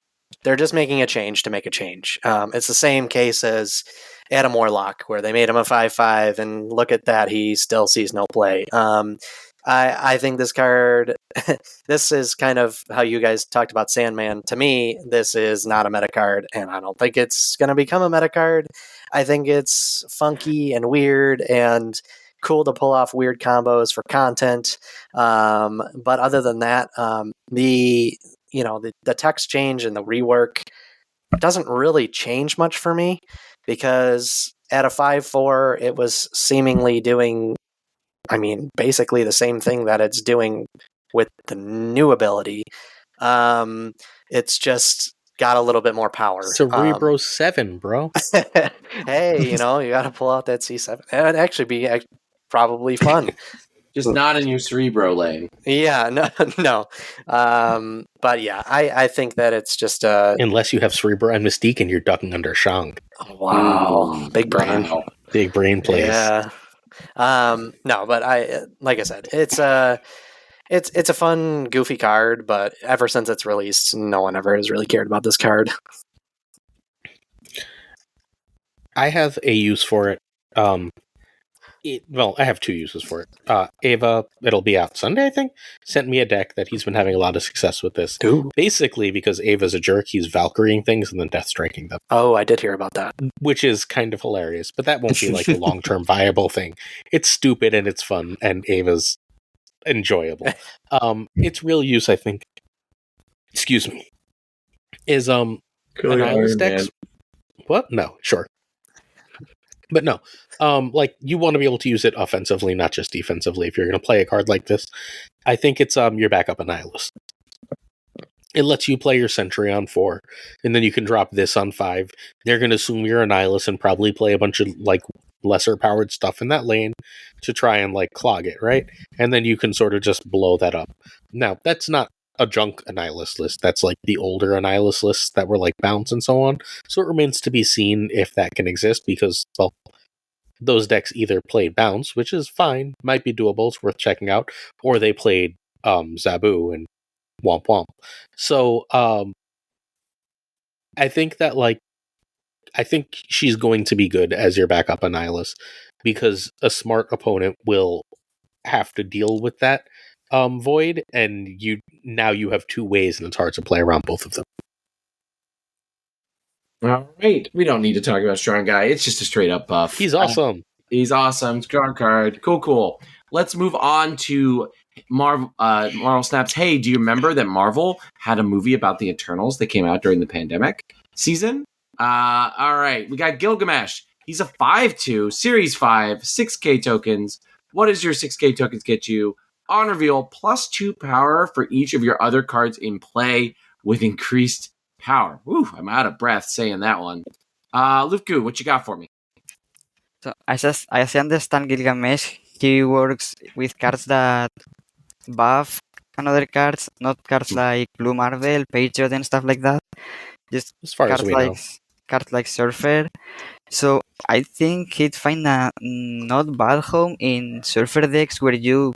making a change to make a change. It's the same case as Adam Warlock, where they made him a 5/5, and look at that, he still sees no play. I think this card, this is kind of how you guys talked about Sandman. To me, this is not a meta card, and I don't think it's going to become a meta card. I think it's funky and weird and cool to pull off weird combos for content. But other than that, the text change and the rework doesn't really change much for me, because at a 5/4, it was seemingly doing, basically the same thing that it's doing with the new ability. It's just got a little bit more power. Cerebro 7, bro. Hey, you got to pull out that C7. That'd actually be probably fun. Just not in your Cerebro lane. Yeah, no. But yeah, I think that it's just unless you have Cerebro and Mystique and you're ducking under Shang. Oh, wow, big brain. Wow. Big brain plays. Yeah. No, but like I said, it's a fun, goofy card, but ever since it's released, no one ever has really cared about this card. I have a use for it. I have two uses for it. Ava, it'll be out Sunday, I think, sent me a deck that he's been having a lot of success with this. Ooh. Basically, because Ava's a jerk, he's Valkyrieing things and then death striking them. Oh, I did hear about that. Which is kind of hilarious, but that won't be like a long-term viable thing. It's stupid and it's fun, and Ava's enjoyable. Its real use, I think, excuse me, is Annihilus decks. What? No, sure. But no, you want to be able to use it offensively, not just defensively. If you're going to play a card like this, I think it's your backup Annihilus. It lets you play your Sentry on 4, and then you can drop this on 5. They're going to assume you're Annihilus and probably play a bunch of lesser powered stuff in that lane to try and clog it, right? And then you can sort of just blow that up. Now, that's not a junk Annihilus list. That's the older Annihilus lists that were bounce and so on. So it remains to be seen if that can exist, because, those decks either played bounce, which is fine, might be doable, it's worth checking out, or they played Zabu and womp womp. So I think that I think she's going to be good as your backup Annihilus, because a smart opponent will have to deal with that void, and you have two ways, and it's hard to play around both of them. All right, we don't need to talk about Strong Guy. It's just a straight up buff. He's awesome. He's awesome. Strong card. Cool. Let's move on to Marvel Snaps. Hey, do you remember that Marvel had a movie about the Eternals that came out during the pandemic season? All right, we got Gilgamesh. He's a 5/2, Series 5, 6K tokens. What does your 6K tokens get you? On reveal, +2 power for each of your other cards in play with increased power. Woo, I'm out of breath saying that one. Lufku, what you got for me? So as I understand Gilgamesh, he works with cards that buff another cards, not cards like Blue Marvel, Patriot, and stuff like that. Just as far cards as we know. Cards like Surfer. So I think he'd find a not bad home in Surfer decks where you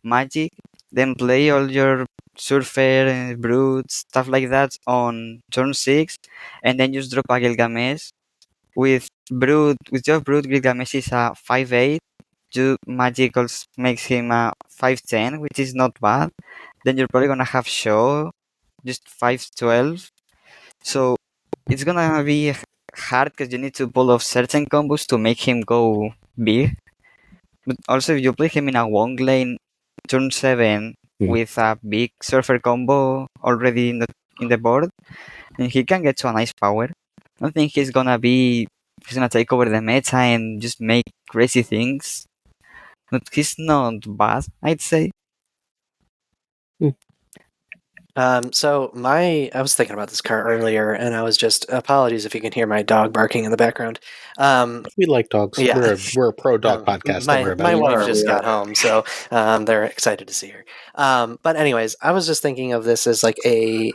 magic, then play all your Surfer, Brute, stuff like that on turn 6, and then just drop a Gilgamesh. With your Brute, Gilgamesh is a 5/8. You magic also makes him a 5/10, which is not bad. Then you're probably gonna have Show, just 5/12. So it's gonna be hard because you need to pull off certain combos to make him go big. But also, if you play him in a Wong lane, turn 7 with a big Surfer combo already in the board, and he can get to a nice power. I don't think he's gonna take over the meta and just make crazy things. But he's not bad, I'd say. So I was thinking about this card earlier, and I was just, apologies if you can hear my dog barking in the background. We like dogs. Yeah. We're a pro dog podcast. My wife just got home, so they're excited to see her. But anyways, I was just thinking of this as a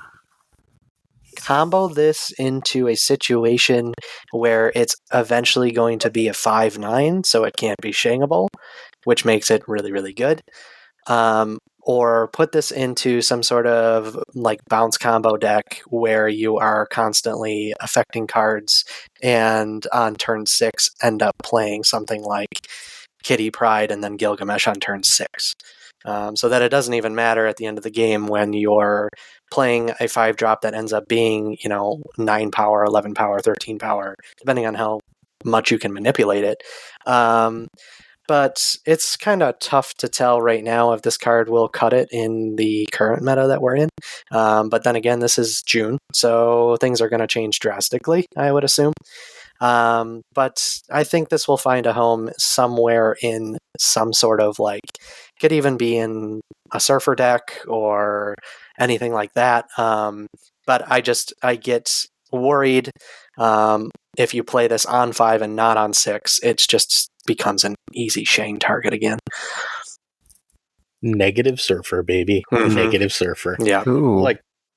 combo this into a situation where it's eventually going to be a 5/9, so it can't be shangable, which makes it really, really good. or put this into some sort of like bounce combo deck where you are constantly affecting cards and on turn 6 end up playing something like Kitty Pryde and then Gilgamesh on turn 6. So that it doesn't even matter at the end of the game when you're playing a 5-drop that ends up being, 9 power, 11 power, 13 power, depending on how much you can manipulate it. But it's kind of tough to tell right now if this card will cut it in the current meta that we're in. But then again, this is June, so things are going to change drastically, I would assume. But I think this will find a home somewhere in some sort of could even be in a surfer deck or anything like that. But I get worried if you play this on 5 and not on 6, it just becomes an easy Shane target again. Negative surfer, baby. Mhm. Negative surfer. Yeah. Ooh.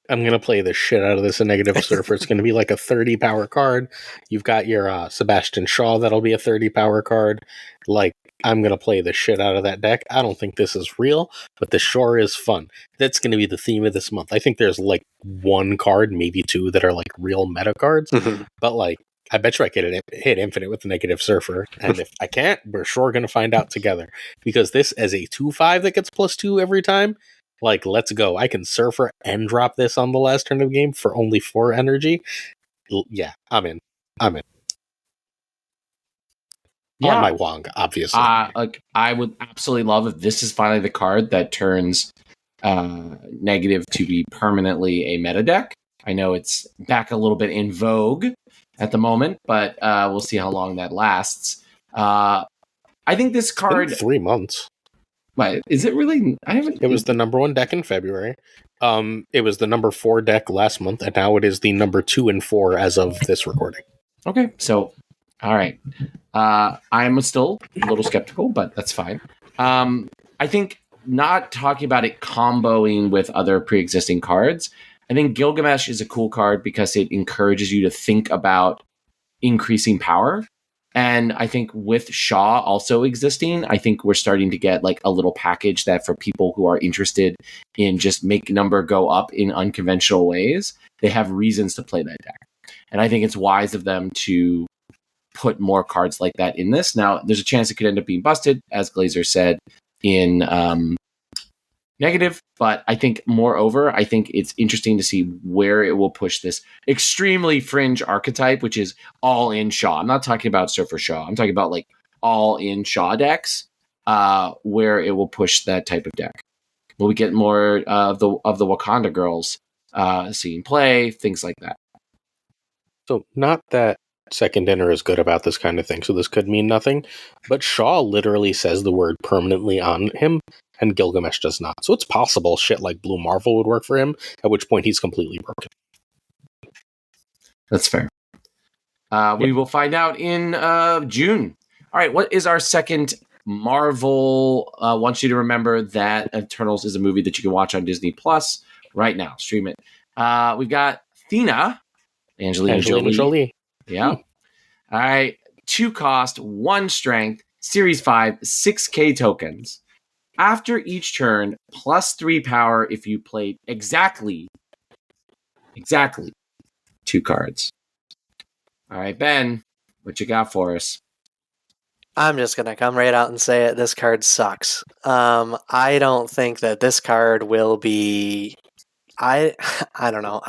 I'm going to play the shit out of this in negative surfer. It's going to be like a 30 power card. You've got your Sebastian Shaw, that'll be a 30 power card. I'm going to play the shit out of that deck. I don't think this is real, but this sure is fun. That's going to be the theme of this month. I think there's one card, maybe 2 that are real meta cards, Mhm. but I bet you I could hit Infinite with the negative surfer. And if I can't, we're sure going to find out together. Because this, as a 2/5 that gets +2 every time, let's go. I can surfer and drop this on the last turn of the game for only 4 energy. Yeah, I'm in. Yeah. On my Wong, obviously. I would absolutely love if this is finally the card that turns negative to be permanently a meta deck. I know it's back a little bit in vogue at the moment, but we'll see how long that lasts. I think this card... 3 months. Wait, is it really? It was the number 1 deck in February. It was the number 4 deck last month, and now it is the number 2 and 4 as of this recording. Okay, so, all right. I'm still a little skeptical, but that's fine. I think not talking about it comboing with other pre-existing cards, I think Gilgamesh is a cool card because it encourages you to think about increasing power. And I think with Shaw also existing, I think we're starting to get a little package that for people who are interested in just make number go up in unconventional ways, they have reasons to play that deck. And I think it's wise of them to put more cards like that in this. Now, there's a chance it could end up being busted, as Glazer said, in negative, but I think moreover, I think it's interesting to see where it will push this extremely fringe archetype, which is all in Shaw. I'm not talking about Surfer Shaw. I'm talking about all in Shaw decks, where it will push that type of deck. Will we get more of the Wakanda girls seeing play, things like that? So not that Second Dinner is good about this kind of thing, so this could mean nothing, but Shaw literally says the word permanently on him, and Gilgamesh does not. So it's possible shit like Blue Marvel would work for him, at which point he's completely broken. That's fair. We will find out in June. All right, what is our second Marvel? Want you to remember that Eternals is a movie that you can watch on Disney Plus right now. Stream it. We've got Thena, Angelina Jolie. Yeah. All right. 2 cost, 1 strength, Series 5, 6K tokens. After each turn, +3 power if you played exactly 2 cards. All right, Ben, what you got for us? I'm just going to come right out and say it. This card sucks. I don't think that this card will be... I don't know.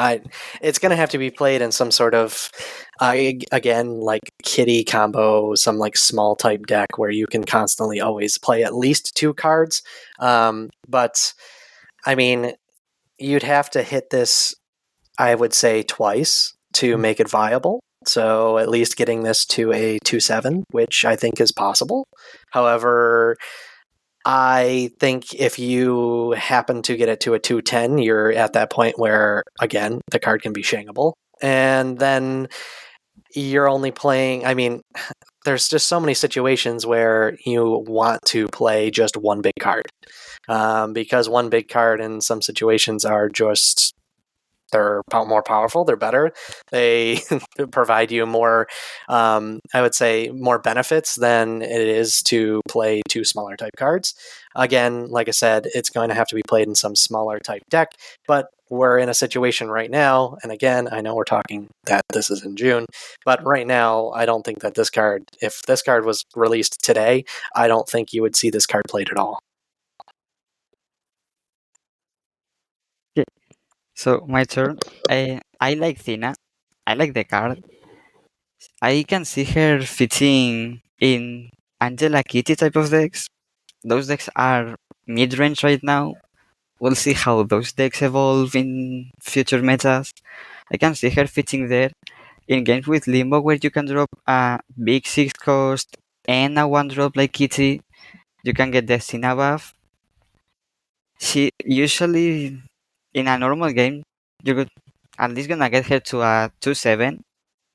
It's going to have to be played in some sort of, again, kitty combo, some small type deck where you can constantly always play at least 2 cards. But, I mean, you'd have to hit this, I would say, twice to make it viable. So at least getting this to a 2/7, which I think is possible. However, I think if you happen to get it to a 2/10, you're at that point where, again, the card can be shangable. And then you're only playing... I mean, there's just so many situations where you want to play just one big card. Because one big card in some situations are just They're more powerful. They're better. They provide you more, I would say, more benefits than it is to play 2 smaller type cards. Again, like I said, it's going to have to be played in some smaller type deck, but we're in a situation right now, and again, I know we're talking that this is in June, but right now, I don't think that this card, if this card was released today, I don't think you would see this card played at all. So my turn. I like Thina. I like the card. I can see her fitting in Angela Kitty type of decks. Those decks are mid-range right now. We'll see how those decks evolve in future metas. I can see her fitting there. In games with Limbo where you can drop a big 6 cost and a 1 drop like Kitty, you can get the Thina buff. She usually, in a normal game, you're at least gonna get her to a 2/7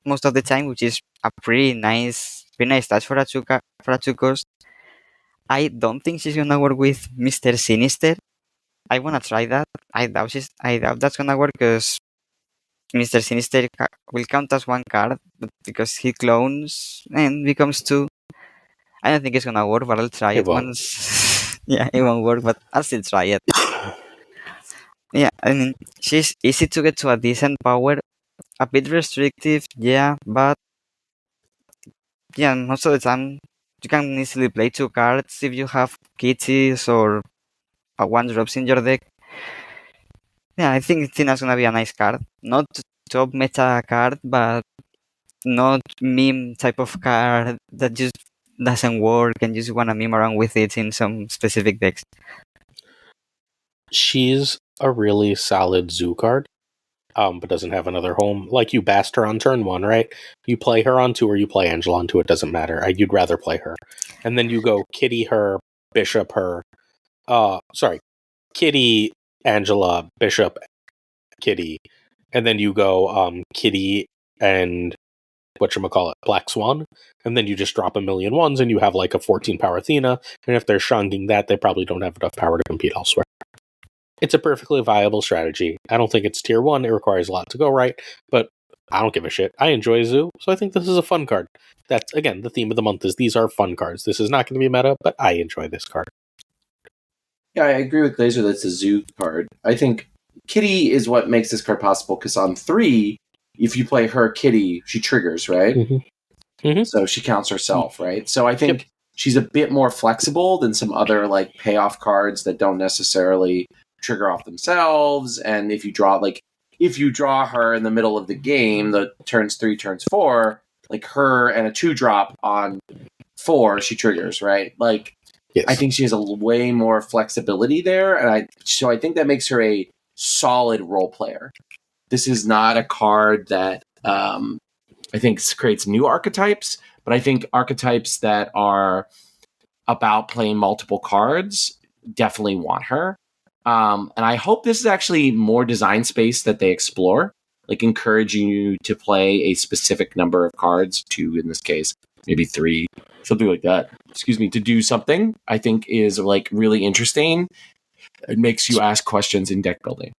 most of the time, which is a pretty nice stat for a for a 2 cost. I don't think she's gonna work with Mr. Sinister. I wanna try that. I doubt that's gonna work because Mr. Sinister will count as 1 card, but because he clones and becomes 2, I don't think it's gonna work. But I'll try it once. Yeah, it won't work, but I'll still try it. Yeah, I mean, she's easy to get to a decent power. A bit restrictive, yeah, but yeah, most of the time you can easily play 2 cards if you have kitties or a 1 drops in your deck. Yeah, I think Tina's gonna be a nice card. Not top meta card, but not meme type of card that just doesn't work and you just wanna meme around with it in some specific decks. She's a really solid zoo card, but doesn't have another home. Like, you bast her on turn 1, right? You play her on 2 or you play Angela on 2, it doesn't matter. You'd rather play her. And then you go Kitty her, Bishop her. Kitty, Angela, Bishop, Kitty. And then you go Kitty and whatchamacallit, Black Swan. And then you just drop a million ones and you have like a 14 power Athena. And if they're shunking that, they probably don't have enough power to compete elsewhere. It's a perfectly viable strategy. I don't think it's tier 1. It requires a lot to go right, but I don't give a shit. I enjoy Zoo, so I think this is a fun card. That's, again, the theme of the month is these are fun cards. This is not going to be meta, but I enjoy this card. Yeah, I agree with Glazer that's a Zoo card. I think Kitty is what makes this card possible, because on 3, if you play her Kitty, she triggers, right? Mm-hmm. Mm-hmm. So she counts herself, right? So I think she's a bit more flexible than some other like payoff cards that don't necessarily trigger off themselves. And if you draw her in the middle of the game, the turns 3, turns 4, like her and a 2 drop on 4, she triggers, right? Like, yes. I think she has a way more flexibility there, and I think that makes her a solid role player. This is not a card that I think creates new archetypes, but I think archetypes that are about playing multiple cards definitely want her. And I hope this is actually more design space that they explore, like encouraging you to play a specific number of cards, 2 in this case, maybe 3, something like that. To do something I think is like really interesting. It makes you ask questions in deck building.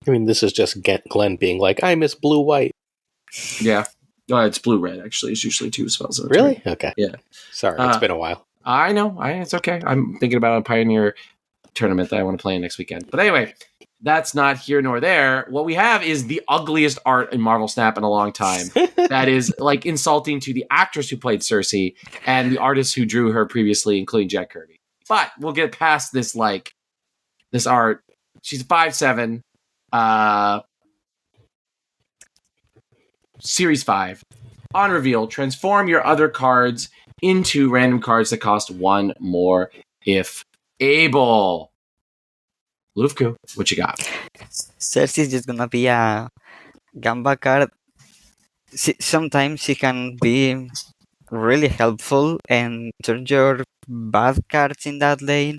I mean, this is just Glenn being like, I miss blue-white. Yeah. It's blue-red, actually. It's usually 2 spells. Really? Okay. Yeah. Sorry, it's been a while. I know. It's okay. I'm thinking about a Pioneer tournament that I want to play next weekend. But anyway, that's not here nor there. What we have is the ugliest art in Marvel Snap in a long time. That is like insulting to the actress who played Cersei and the artist who drew her previously, including Jack Kirby. But we'll get past this art. She's 5'7". Series 5. On reveal, transform your other cards into random cards that cost 1 more if able. Lufku, what you got? Cersei is just gonna be a Gamba card. Sometimes she can be really helpful and turn your bad cards in that lane,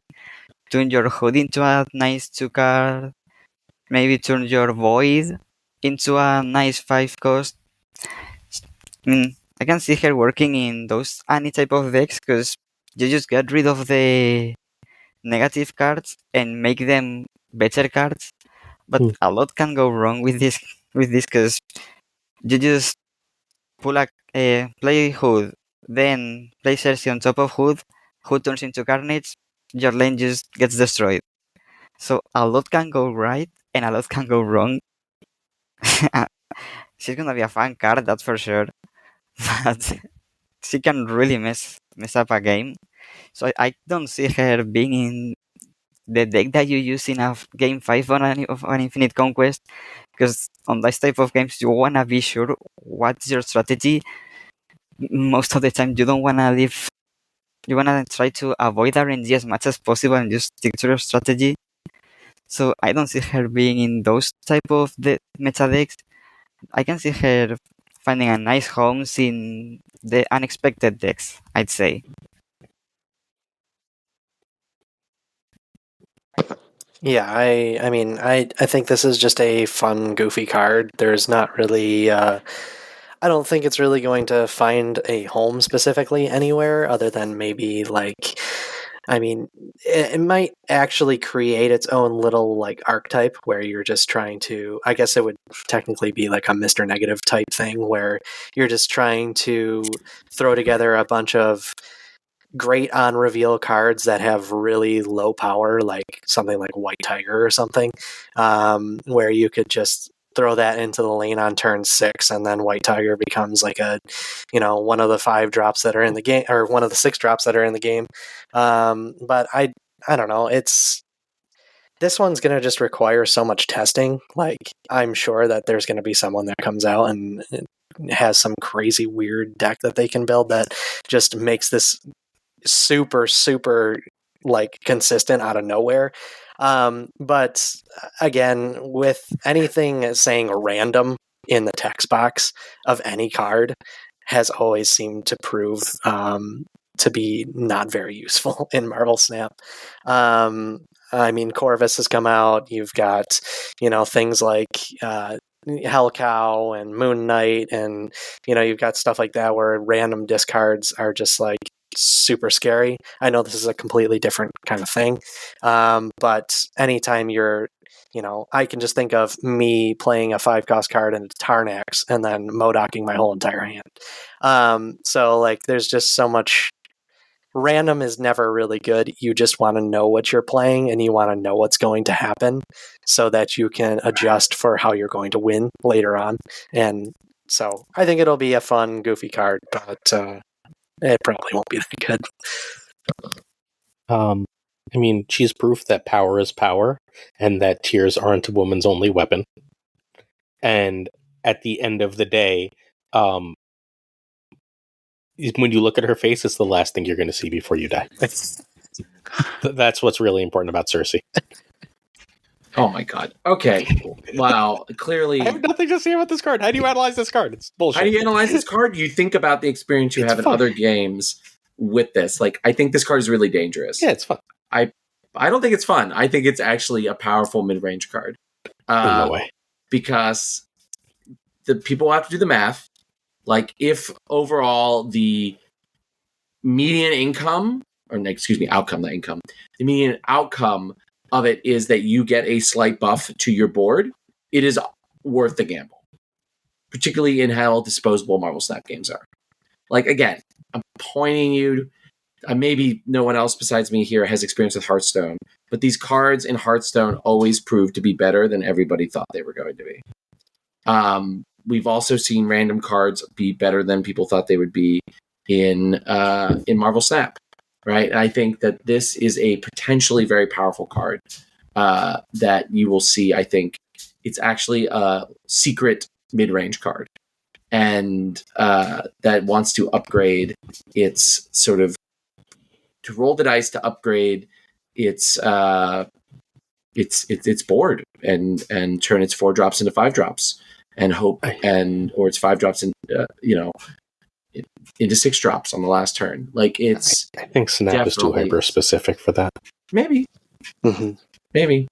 turn your Hood into a nice 2 card, maybe turn your Void into a nice 5 cost. I mean, I can see her working in those any type of decks because you just get rid of the negative cards and make them better cards. But a lot can go wrong with this because you just pull a play Hood, then play Cersei on top of Hood, Hood turns into Carnage, your lane just gets destroyed. So a lot can go right and a lot can go wrong. She's gonna be a fun card, that's for sure. But she can really mess up a game. So I don't see her being in the deck that you use in a game 5 of an Infinite Conquest, because on this type of games you wanna be sure what's your strategy. Most of the time you don't wanna leave. You wanna try to avoid RNG as much as possible and just stick to your strategy. So I don't see her being in those type of meta decks. I can see her finding a nice homes in the unexpected decks, I'd say. Yeah, I mean, I think this is just a fun, goofy card. There's not really, I don't think it's really going to find a home specifically anywhere other than maybe like, I mean, it might actually create its own little like archetype where you're just trying to, I guess it would technically be like a Mr. Negative type thing where you're just trying to throw together a bunch of great on reveal cards that have really low power, like something like White Tiger or something, where you could just throw that into the lane on turn 6, and then White Tiger becomes like a, one of the 5 drops that are in the game, or one of the 6 drops that are in the game. But I don't know. This one's going to just require so much testing. Like, I'm sure that there's going to be someone that comes out and has some crazy weird deck that they can build that just makes this super like consistent out of nowhere. But again, with anything saying random in the text box of any card has always seemed to prove to be not very useful in Marvel Snap. I mean, Corvus has come out. You've got, things like Hellcow and Moon Knight, and you've got stuff like that where random discards are just like super scary. I know this is a completely different kind of thing, but anytime you're, I can just think of me playing a 5-cost card and a Tarnax and then Modocking my whole entire hand. So like, there's just so much. Random is never really good. You just want to know what you're playing and you want to know what's going to happen so that you can adjust for how you're going to win later on. And so I think it'll be a fun, goofy card, but it probably won't be that good. I mean, she's proof that power is power and that tears aren't a woman's only weapon. And at the end of the day, when you look at her face, it's the last thing you're going to see before you die. That's what's really important about Cersei. Oh my god. Okay. Wow. Clearly, I have nothing to say about this card. How do you analyze this card? It's bullshit. How do you analyze this card? You think about the experience you have in other games with this. Like, I think this card is really dangerous. Yeah, it's fun. I don't think it's fun. I think it's actually a powerful mid-range card. No way. Because the people have to do the math. Like, if overall the median income, outcome, not income, the median outcome of it is that you get a slight buff to your board, it is worth the gamble. Particularly in how disposable Marvel Snap games are. Like, again, I'm pointing you, maybe no one else besides me here has experience with Hearthstone, but these cards in Hearthstone always prove to be better than everybody thought they were going to be. We've also seen random cards be better than people thought they would be in Marvel Snap, right? And I think that this is a potentially very powerful card that you will see. I think it's actually a secret mid-range card, and that wants to upgrade its sort of to roll the dice to upgrade its board and turn its 4 drops into 5 drops. And hope, or it's 5 drops into 6 drops on the last turn. Like, it's. I think Snap is too hyper specific for that. Maybe. Mm-hmm. Maybe.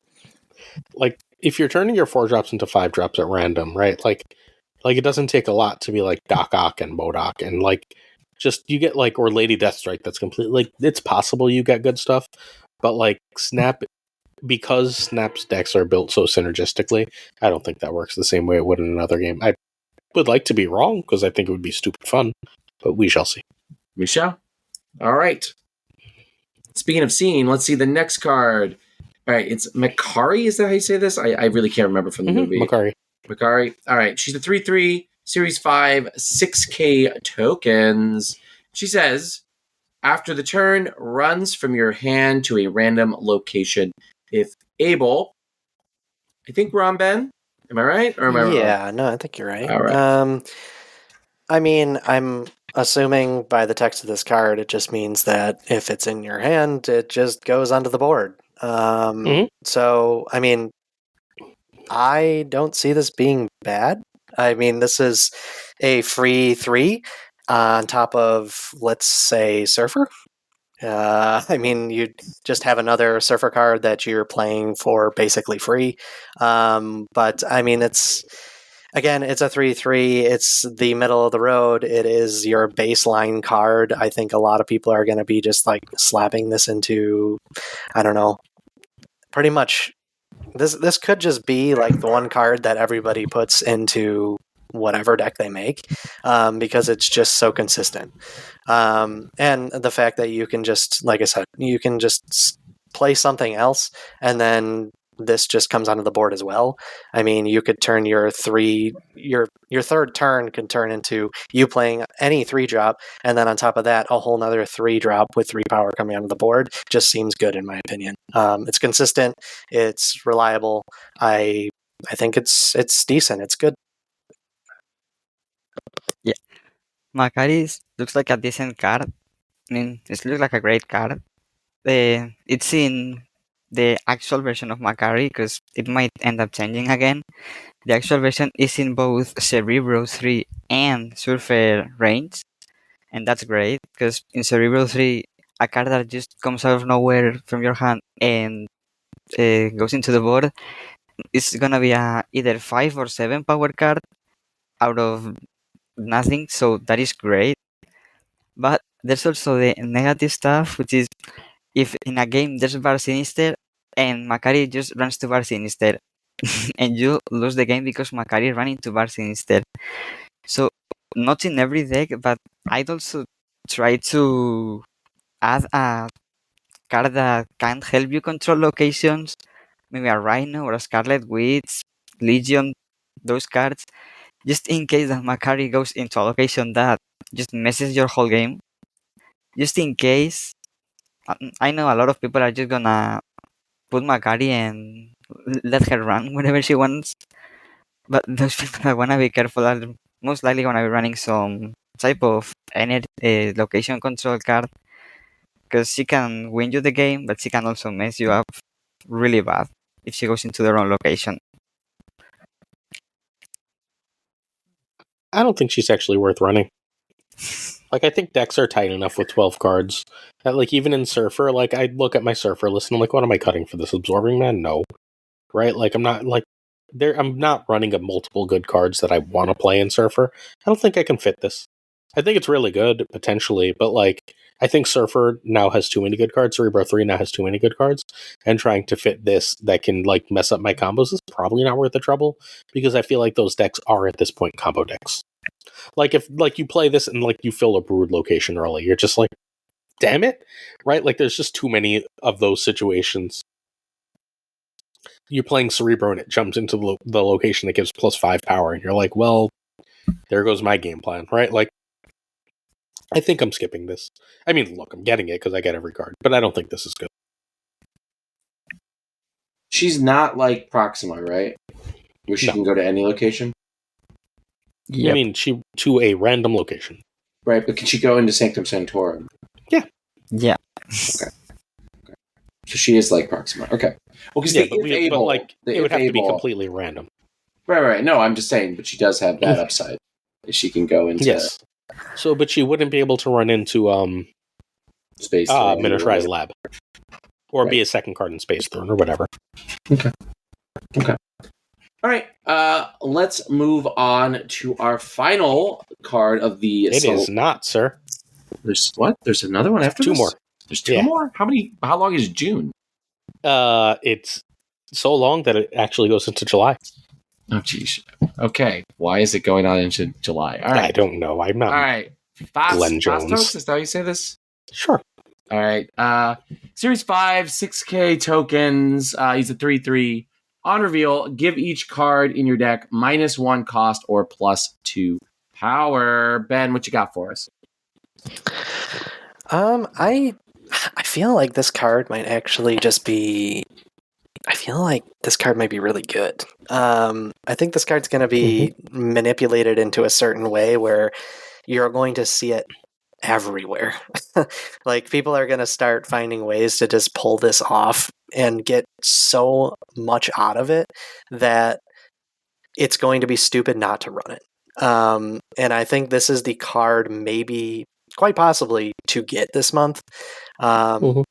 Like, if you're turning your 4 drops into 5 drops at random, right? Like it doesn't take a lot to be like Doc Ock and Modok, and like just you get like, or Lady Deathstrike. That's completely like, it's possible you get good stuff, but like Snap because Snap's decks are built so synergistically, I don't think that works the same way it would in another game. I would like to be wrong, because I think it would be stupid fun, but we shall see. We shall. All right. Speaking of seeing, let's see the next card. All right, it's Makari. Is that how you say this? I really can't remember from the movie. Makari. All right, she's a 3/3, Series 5, 6K tokens. She says, after the turn, runs from your hand to a random location. If able, I think we're on Ben. Am I right? Or am I wrong? Yeah, no, I think you're right. All right. I mean, I'm assuming by the text of this card, it just means that if it's in your hand, it just goes onto the board. So, I mean, I don't see this being bad. I mean, this is a free 3 on top of, let's say, Surfer. I mean, you just have another Surfer card that you're playing for basically free. But, I mean, it's a 3/3. It's the middle of the road. It is your baseline card. I think a lot of people are going to be just like slapping this into, I don't know, pretty much. This could just be like the one card that everybody puts into whatever deck they make, because it's just so consistent. And the fact that you can just, like I said, you can just play something else, and then this just comes onto the board as well. I mean, you could turn your third turn could turn into you playing any 3-drop, and then on top of that, a whole nother 3-drop with 3 power coming onto the board. Just seems good in my opinion. It's consistent, it's reliable. I think it's decent. It's good. Yeah, Makari looks like a decent card. I mean, it looks like a great card. It's in the actual version of Makari, because it might end up changing again. The actual version is in both Cerebro 3 and Surfer range, and that's great, because in Cerebro 3, a card that just comes out of nowhere from your hand and goes into the board is gonna be a either 5 or 7 power card out of nothing, so that is great. But there's also the negative stuff, which is if in a game there's Bar Sinister and Makari just runs to Bar Sinister and you lose the game because Makari ran into Bar Sinister. So not in every deck, but I'd also try to add a card that can help you control locations, maybe a Rhino or a Scarlet Witch, Legion, those cards, just in case that Makari goes into a location that just messes your whole game. Just in case. I know a lot of people are just gonna put Makari and let her run whenever she wants, but those people that wanna be careful are most likely gonna be running some type of energy location control card, because she can win you the game, but she can also mess you up really bad if she goes into the wrong location. I don't think she's actually worth running. Like, I think decks are tight enough with 12 cards. That, like, even in Surfer, like, I look at my Surfer list and I'm like, what am I cutting for this? Absorbing Man? No. Right? Like, I'm not running a multiple good cards that I want to play in Surfer. I don't think I can fit this. I think it's really good, potentially, but, like, I think Surfer now has too many good cards. Cerebro 3 now has too many good cards. And trying to fit this that can, like, mess up my combos is probably not worth the trouble, because I feel like those decks are, at this point, combo decks. Like, if, like, you play this and, like, you fill a Brood location early, you're just like, damn it, right? Like, there's just too many of those situations. You're playing Cerebro and it jumps into the location that gives +5 power, and you're like, well, there goes my game plan, right? Like, I think I'm skipping this. I mean, look, I'm getting it because I get every card, but I don't think this is good. She's not like Proxima, right? Where she can go to any location? Yep. I mean, she to a random location. Right, but can she go into Sanctum Sanctorum? Yeah. Yeah. Okay. So she is like Proxima. Okay. Well, because it would have to be completely random. Right. No, I'm just saying, but she does have that upside. She can go into... Yes. So, but she wouldn't be able to run into Space Miniaturized Lab. Or be a second card in Space Throne or whatever. Okay. All right, let's move on to our final card of the... It is not, sir. There's what? There's another one after two this? More. There's two more? How long is June? It's so long that it actually goes into July. Oh, geez. Okay. Why is it going on into July? All right. I don't know. I'm not All right. Glenn Jones. Fastos, is that how you say this? Sure. All right. Series 5, 6K tokens. He's a 3/3. On reveal, give each card in your deck -1 cost or +2 power. Ben, what you got for us? I feel like this card might actually just be. I feel like this card might be really good. I think this card's going to be manipulated into a certain way where you're going to see it everywhere. Like, people are going to start finding ways to just pull this off and get so much out of it that it's going to be stupid not to run it. And I think this is the card, maybe quite possibly, to get this month. I'm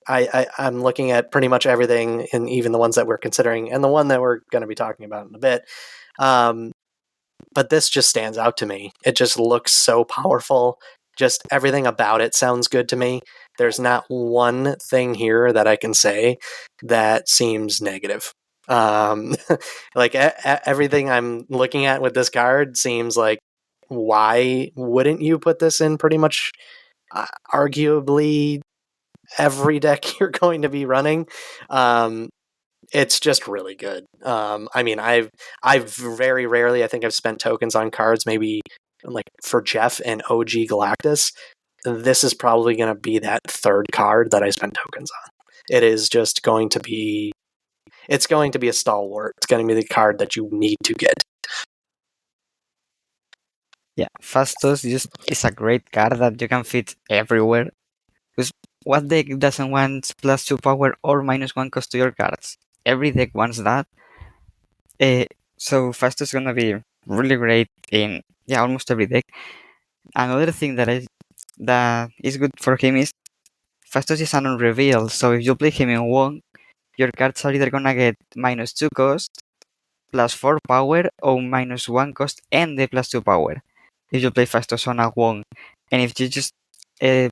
looking at pretty much everything, and even the ones that we're considering, and the one that we're going to be talking about in a bit. But this just stands out to me. It just looks so powerful. Just everything about it sounds good to me. There's not one thing here that I can say that seems negative. Like, everything I'm looking at with this card seems like, why wouldn't you put this in pretty much arguably every deck you're going to be running? It's just really good. I mean, I've very rarely, I think I've spent tokens on cards, maybe like for Jeff and OG Galactus. This is probably going to be that third card that I spend tokens on. It is just going to be, it's going to be a stalwart. It's going to be the card that you need to get. Yeah, Fastos just is a great card that you can fit everywhere. Because what deck doesn't want +2 power or -1 cost to your cards? Every deck wants that. So Fastos is gonna be really great in almost every deck. Another thing that is good for him is Fastos is an on-reveal, so if you play him in Wong, your cards are either gonna get -2 cost, +4 power, or -1 cost and the +2 power. If you play Fastos on a Wong, and if you just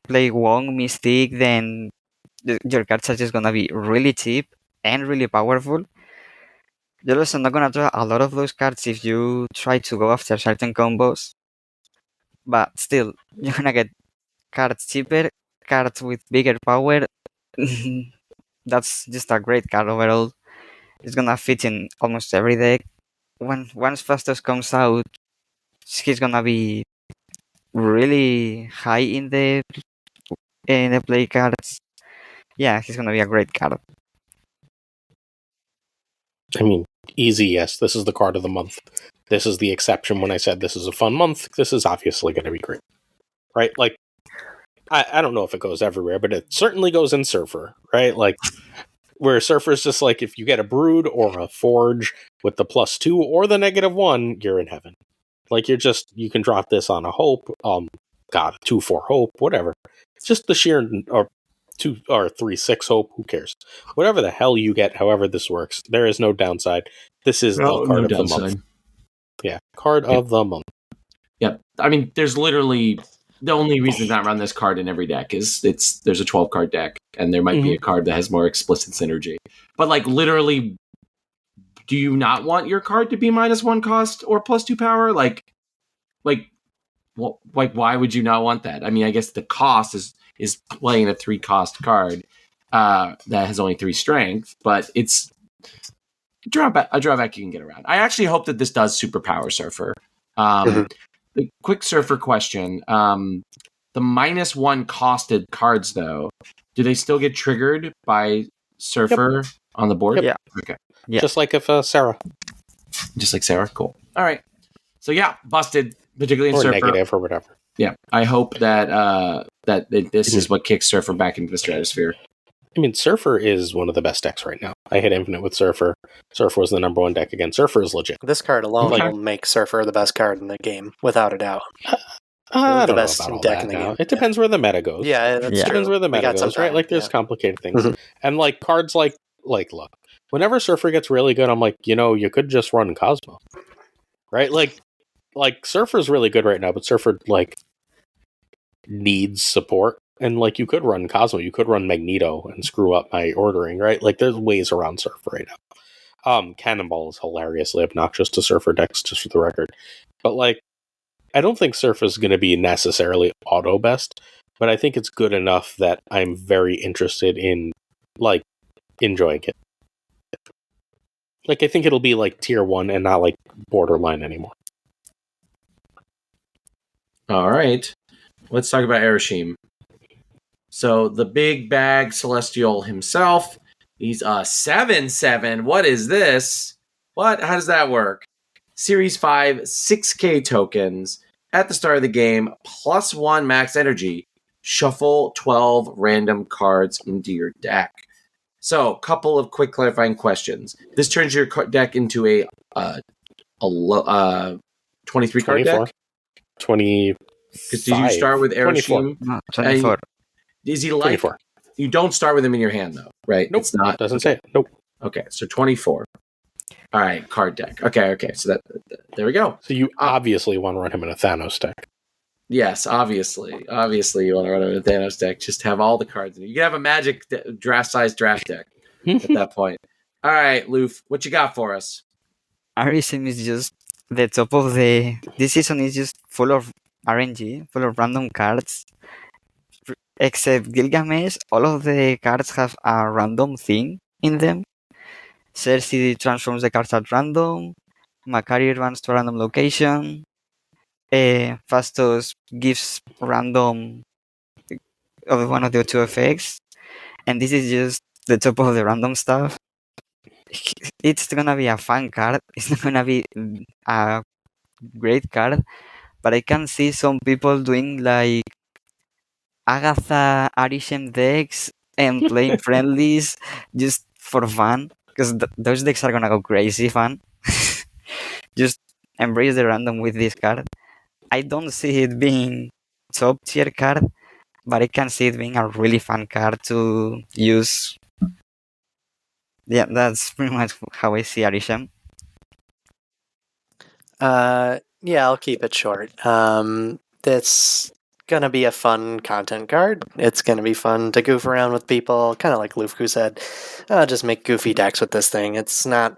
play Wong Mystique, then your cards are just gonna be really cheap and really powerful. You're also not gonna draw a lot of those cards if you try to go after certain combos, but still, you're gonna get cards cheaper, cards with bigger power. That's just a great card overall. It's gonna fit in almost every deck. Once Fastos comes out, he's gonna be really high in the play cards. Yeah, he's gonna be a great card. I mean, easy yes. This is the card of the month. This is the exception when I said this is a fun month. This is obviously going to be great. Right? Like, I don't know if it goes everywhere, but it certainly goes in Surfer, right? Like, where Surfer's just like, if you get a Brood or a Forge with the +2 or the -1, you're in heaven. Like, you can drop this on a Hope, God, 2/4 Hope, whatever. It's just the sheer, or 2 or 3/6 Hope, who cares? Whatever the hell you get, however this works, there is no downside. This is the card of the month. Yeah, card of the month. Yep. I mean, there's literally, the only reason to not run this card in every deck is there's a 12 card deck, and there might be a card that has more explicit synergy. But like, literally, do you not want your card to be -1 cost or +2 power? Like, why would you not want that? I mean, I guess the cost is playing a 3 cost card that has only 3 strength, but it's a drawback you can get around. I actually hope that this does superpower Surfer. The quick Surfer question: the -1 costed cards, though, do they still get triggered by Surfer on the board? Yep. Yeah. Okay. Yeah. Just like if Sarah. Just like Sarah. Cool. All right. So yeah, busted, particularly in Or Surfer. negative or whatever. Yeah, I hope that this is what kicks Surfer back into the stratosphere. I mean, Surfer is one of the best decks right now. I hit Infinite with Surfer. Surfer was the #1 deck again. Surfer is legit. This card alone Okay. will make Surfer the best card in the game, without a doubt. I don't know best about all deck that in the now. game. It depends where the meta goes. Yeah, that's Yeah. It depends true. where the We meta got some goes, right? time, Like, there's yeah. complicated things. And, like, cards like, look, whenever Surfer gets really good, I'm like, you could just run Cosmo. Right? Like Surfer's really good right now, but Surfer, like, needs support. And like you could run Cosmo, you could run Magneto and screw up my ordering, right? Like there's ways around Surf right now. Cannonball is hilariously obnoxious to Surfer decks, just for the record. But like, I don't think Surf is going to be necessarily auto best, but I think it's good enough that I'm very interested in like enjoying it. Like I think it'll be like tier 1 and not like borderline anymore. All right. Let's talk about Ereshim. So the big bag Celestial himself, he's a 7/7. What is this? What? How does that work? Series 5, 6k tokens. At the start of the game, +1 max energy. Shuffle 12 random cards into your deck. So, couple of quick clarifying questions. This turns your deck into a 23 card 24. deck? 20. Because did you start with Ereshim? 24. Is he like 24. You don't start with him in your hand though, right? Nope. It's not Doesn't say it. Nope. Okay, so 24. All right, card deck. Okay. So that there we go. So you obviously want to run him in a Thanos deck. Yes, obviously you want to run him in a Thanos deck. Just have all the cards in it. You can have a Magic draft deck at that point. All right, Luf, what you got for us? Arishem is just the top of the. This season is just full of RNG, full of random cards. Except Gilgamesh, all of the cards have a random thing in them. Cersei transforms the cards at random. Macari runs to a random location. Fastos gives random of one of the two effects. And this is just the top of the random stuff. It's gonna be a fun card. It's not gonna be a great card. But I can see some people doing like Agatha Arishem decks and playing friendlies just for fun. Because those decks are gonna go crazy fun. Just embrace the random with this card. I don't see it being top tier card, but I can see it being a really fun card to use. Yeah, that's pretty much how I see Arishem. Yeah, I'll keep it short. It's gonna be a fun content card. It's gonna be fun to goof around with people, kind of like Lufku said. Just make goofy decks with this thing. It's gonna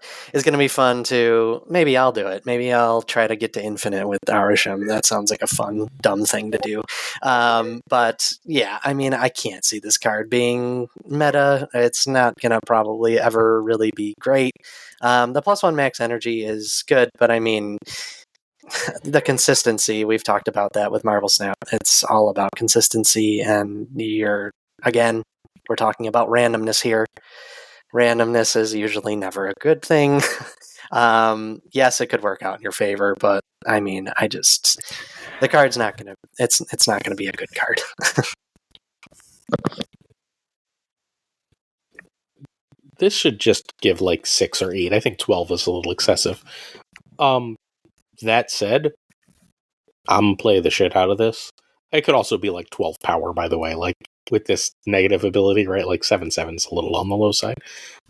be fun to. Maybe I'll do it. Maybe I'll try to get to infinite with Arishem. That sounds like a fun, dumb thing to do. But yeah, I mean, I can't see this card being meta. It's not gonna probably ever really be great. The +1 max energy is good, but I mean. The consistency, we've talked about that with Marvel Snap. It's all about consistency, and we're talking about randomness here. Randomness is usually never a good thing. Yes, it could work out in your favor, but I mean, the card's not gonna. It's not gonna be a good card. This should just give like 6 or 8. I think 12 is a little excessive. That said, I'm play the shit out of this. It could also be like 12 power, by the way, like with this negative ability, right? Like 7/7 is a little on the low side.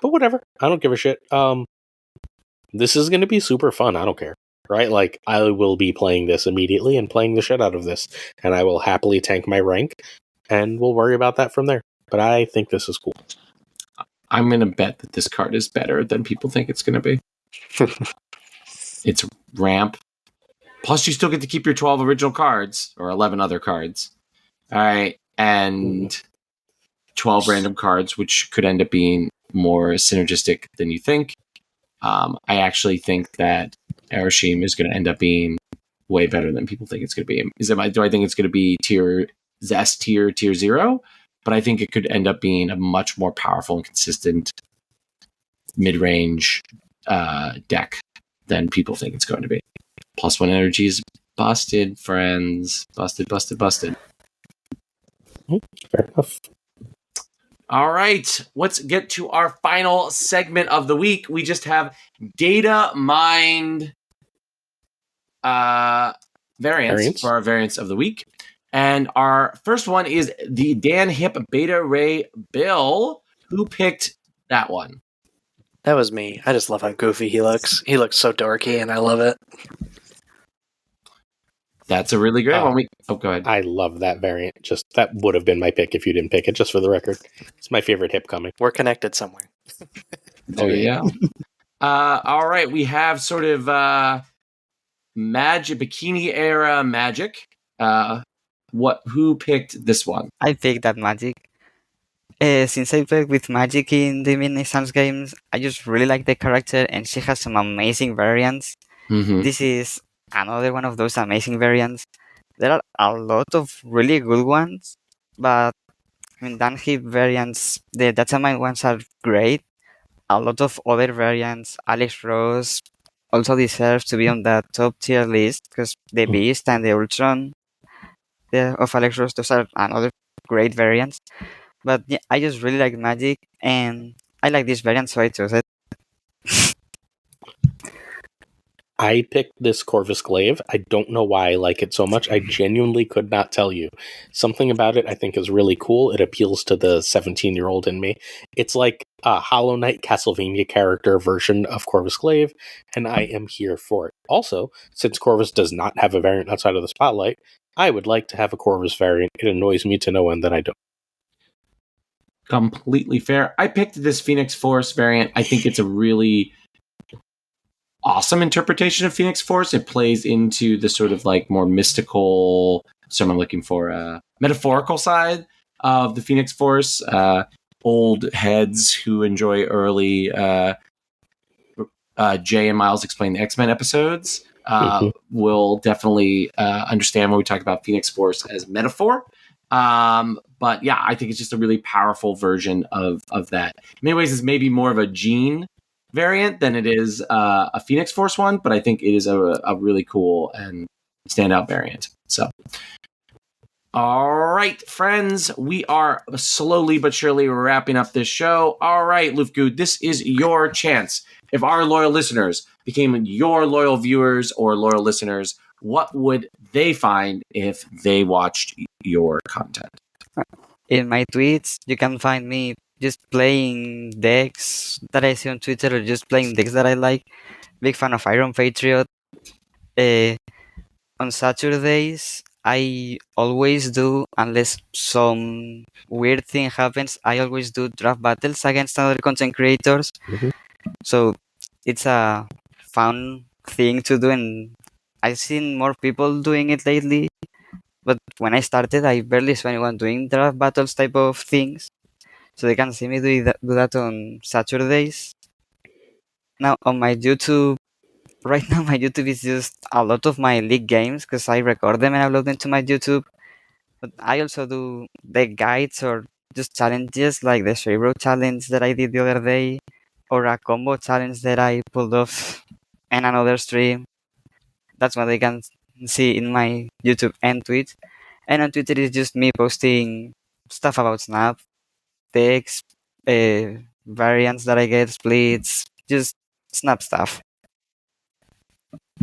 But whatever. I don't give a shit. This is going to be super fun. I don't care. Right? Like, I will be playing this immediately and playing the shit out of this. And I will happily tank my rank. And we'll worry about that from there. But I think this is cool. I'm going to bet that this card is better than people think it's going to be. It's ramp. Plus, you still get to keep your 12 original cards or 11 other cards. All right. And 12 random cards, which could end up being more synergistic than you think. I actually think that Ereshim is going to end up being way better than people think it's going to be. Do I think it's going to be tier 0? But I think it could end up being a much more powerful and consistent mid-range deck than people think it's going to be. +1 energy is busted, friends. Busted. Fair enough. All right, let's get to our final segment of the week. We just have Datamined variants for our variants of the week. And our first one is the Dan Hip Beta Ray Bill. Who picked that one? That was me. I just love how goofy he looks. He looks so dorky, and I love it. That's a really great one. Go ahead. I love that variant. Just that would have been my pick if you didn't pick it, just for the record. It's my favorite hip coming. We're connected somewhere. There you go. All right, we have sort of magic, bikini era magic. Who picked this one? I picked that magic. Since I played with magic in the Midnight games, I just really like the character, and she has some amazing variants. Mm-hmm. This is another one of those amazing variants. There are a lot of really good ones, but I mean, Dunhip variants, the Datamined ones are great. A lot of other variants, Alex Rose also deserves to be on that top tier list because the Beast and the Ultron of Alex Rose, those are another great variants. But yeah, I just really like magic, and I like this variant, so I chose it. I picked this Corvus Glaive. I don't know why I like it so much. I genuinely could not tell you. Something about it I think is really cool. It appeals to the 17-year-old in me. It's like a Hollow Knight Castlevania character version of Corvus Glaive, and I am here for it. Also, since Corvus does not have a variant outside of the Spotlight, I would like to have a Corvus variant. It annoys me to no end that I don't. Completely fair. I picked this Phoenix Force variant. I think it's a really awesome interpretation of Phoenix Force. It plays into the sort of like more mystical, so I'm looking for metaphorical side of the Phoenix Force. Old heads who enjoy early Jay and Miles Explain the X-Men episodes will definitely understand when we talk about Phoenix Force as metaphor. But yeah, I think it's just a really powerful version of that. In many ways, it's maybe more of a Jean variant than it is a Phoenix Force one, but I think it is a really cool and standout variant. So, all right, friends, we are slowly but surely wrapping up this show. All right, Lufku, this is your chance. If our loyal listeners became your loyal viewers or loyal listeners, what would they find if they watched your content? In my tweets, you can find me just playing decks that I see on Twitter, or just playing decks that I like. Big fan of Iron Patriot. On Saturdays, I always do, unless some weird thing happens, I always do draft battles against other content creators. Mhm. So it's a fun thing to do, and I've seen more people doing it lately. But when I started, I barely saw anyone doing draft battles type of things. So they can see me do that on Saturdays. Now on my YouTube, right now my YouTube is just a lot of my league games because I record them and upload them to my YouTube. But I also do the guides or just challenges like the Shayro challenge that I did the other day, or a combo challenge that I pulled off in another stream. That's what they can see in my YouTube and Twitch. And on Twitter is just me posting stuff about Snap, text, variants that I get, splits, just Snap stuff.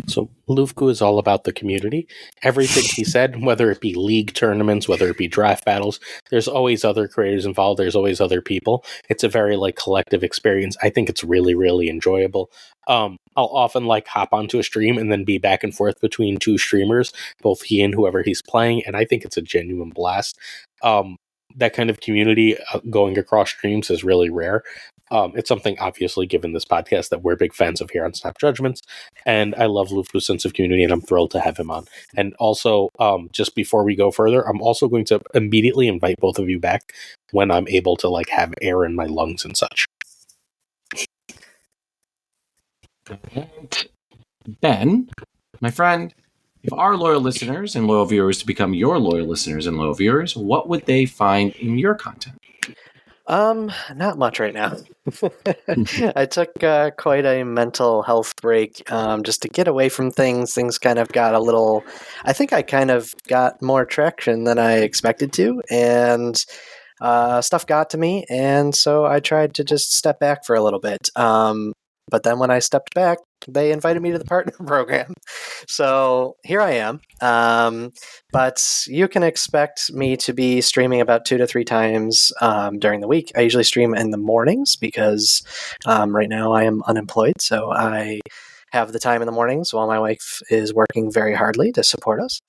So Lufku is all about the community. Everything he said, whether it be league tournaments, whether it be draft battles, there's always other creators involved. There's always other people. It's a very collective experience. I think it's really, really enjoyable. I'll often hop onto a stream and then be back and forth between two streamers, both he and whoever he's playing, and I think it's a genuine blast. That kind of community going across streams is really rare. It's something, obviously, given this podcast, that we're big fans of here on Snap Judgments, and I love Lufku's sense of community, and I'm thrilled to have him on. And also, just before we go further, I'm also going to immediately invite both of you back when I'm able to have air in my lungs and such. Ben, my friend, if our loyal listeners and loyal viewers to become your loyal listeners and loyal viewers, what would they find in your content? Not much right now. I took quite a mental health break just to get away from things. Things kind of got a little... I think I kind of got more traction than I expected to, and stuff got to me, and so I tried to just step back for a little bit. But then when I stepped back, they invited me to the partner program. So here I am. But you can expect me to be streaming about 2 to 3 times during the week. I usually stream in the mornings because right now I am unemployed. So I have the time in the mornings while my wife is working very hardly to support us.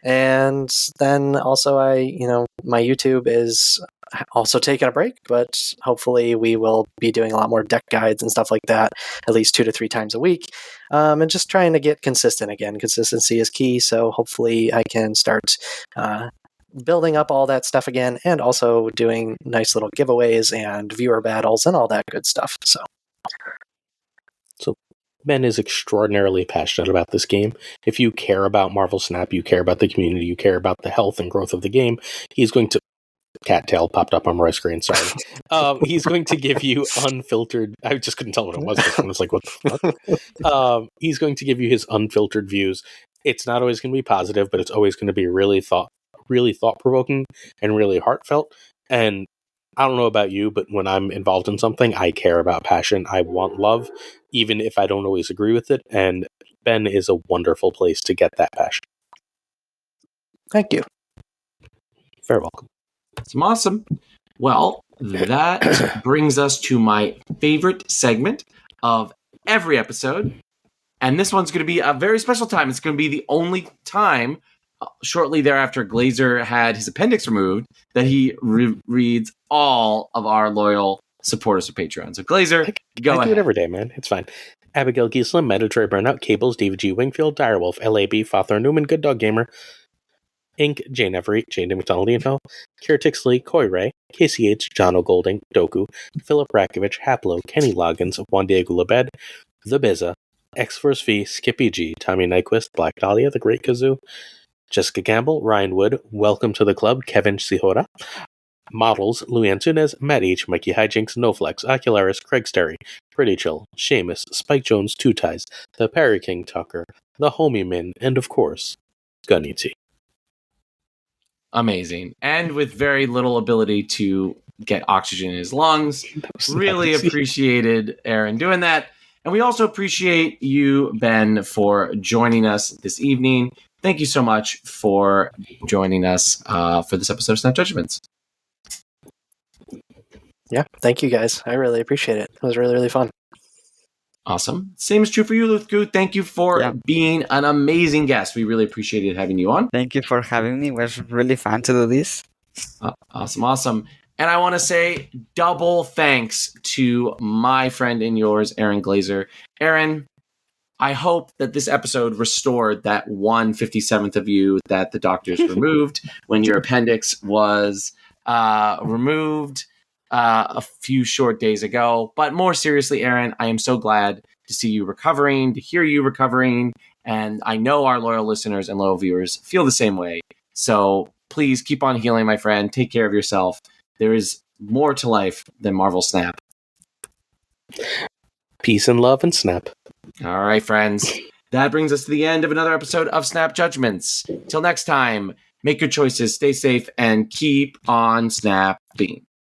And then also my YouTube is also taking a break, but hopefully we will be doing a lot more deck guides and stuff like that at least 2 to 3 times a week. And just trying to get consistent again. Consistency is key, so hopefully I can start building up all that stuff again, and also doing nice little giveaways and viewer battles and all that good stuff. So Ben is extraordinarily passionate about this game. If you care about Marvel Snap, you care about the community, you care about the health and growth of the game, he's going to... Cattail popped up on my screen, sorry. He's going to give you unfiltered... I just couldn't tell what it was. I was like, what the fuck? He's going to give you his unfiltered views. It's not always going to be positive, but it's always going to be really thought-provoking and really heartfelt. And I don't know about you, but when I'm involved in something, I care about passion. I want love, even if I don't always agree with it. And Ben is a wonderful place to get that passion. Thank you. Very welcome. It's awesome. Well, that brings us to my favorite segment of every episode. And this one's going to be a very special time. It's going to be the only time shortly thereafter Glazer had his appendix removed that he reads all of our loyal supporters of Patreon. So Glazer, go ahead. I do it every day, man. It's fine. Abigail Giesler, Mediterranean Burnout, Cables, David G. Wingfield, Direwolf, LAB, Fawthorne Newman, Good Dog Gamer, Inc., Jane Everett, Jane McDonaldino, Kier Tixley, Coy Ray, KCH, John O'Golding, Doku, Philip Rakovich, Haplo, Kenny Loggins, Juan Diego Labed, The Bizza, X-Force V, Skippy G, Tommy Nyquist, Black Dahlia, The Great Kazoo, Jessica Gamble, Ryan Wood, Welcome to the Club, Kevin Sihora, Models, Louis Antunes, Matt H., Mikey Hijinks, NoFlex, Ocularis, Craig Sterry, Pretty Chill, Seamus, Spike Jones, Two Ties, The Perry King Tucker, The Homie Min, and of course, Gunny T. Amazing. And with very little ability to get oxygen in his lungs. Really appreciated Aaron doing that. And we also appreciate you, Ben, for joining us this evening. Thank you so much for joining us for this episode of Snap Judgments. Yeah, thank you guys. I really appreciate it. It was really, really fun. Awesome. Same is true for you, Lufku. Thank you for being an amazing guest. We really appreciated having you on. Thank you for having me. It was really fun to do this. Awesome. And I want to say double thanks to my friend and yours, Aaron Glazer. Aaron, I hope that this episode restored that 1/57th of you that the doctors removed when your appendix was removed a few short days ago. But more seriously, Aaron, I am so glad to see you recovering, to hear you recovering. And I know our loyal listeners and loyal viewers feel the same way. So please keep on healing, my friend. Take care of yourself. There is more to life than Marvel Snap. Peace and love and Snap. All right, friends. That brings us to the end of another episode of Snap Judgments. Till next time, make good choices, stay safe, and keep on snapping.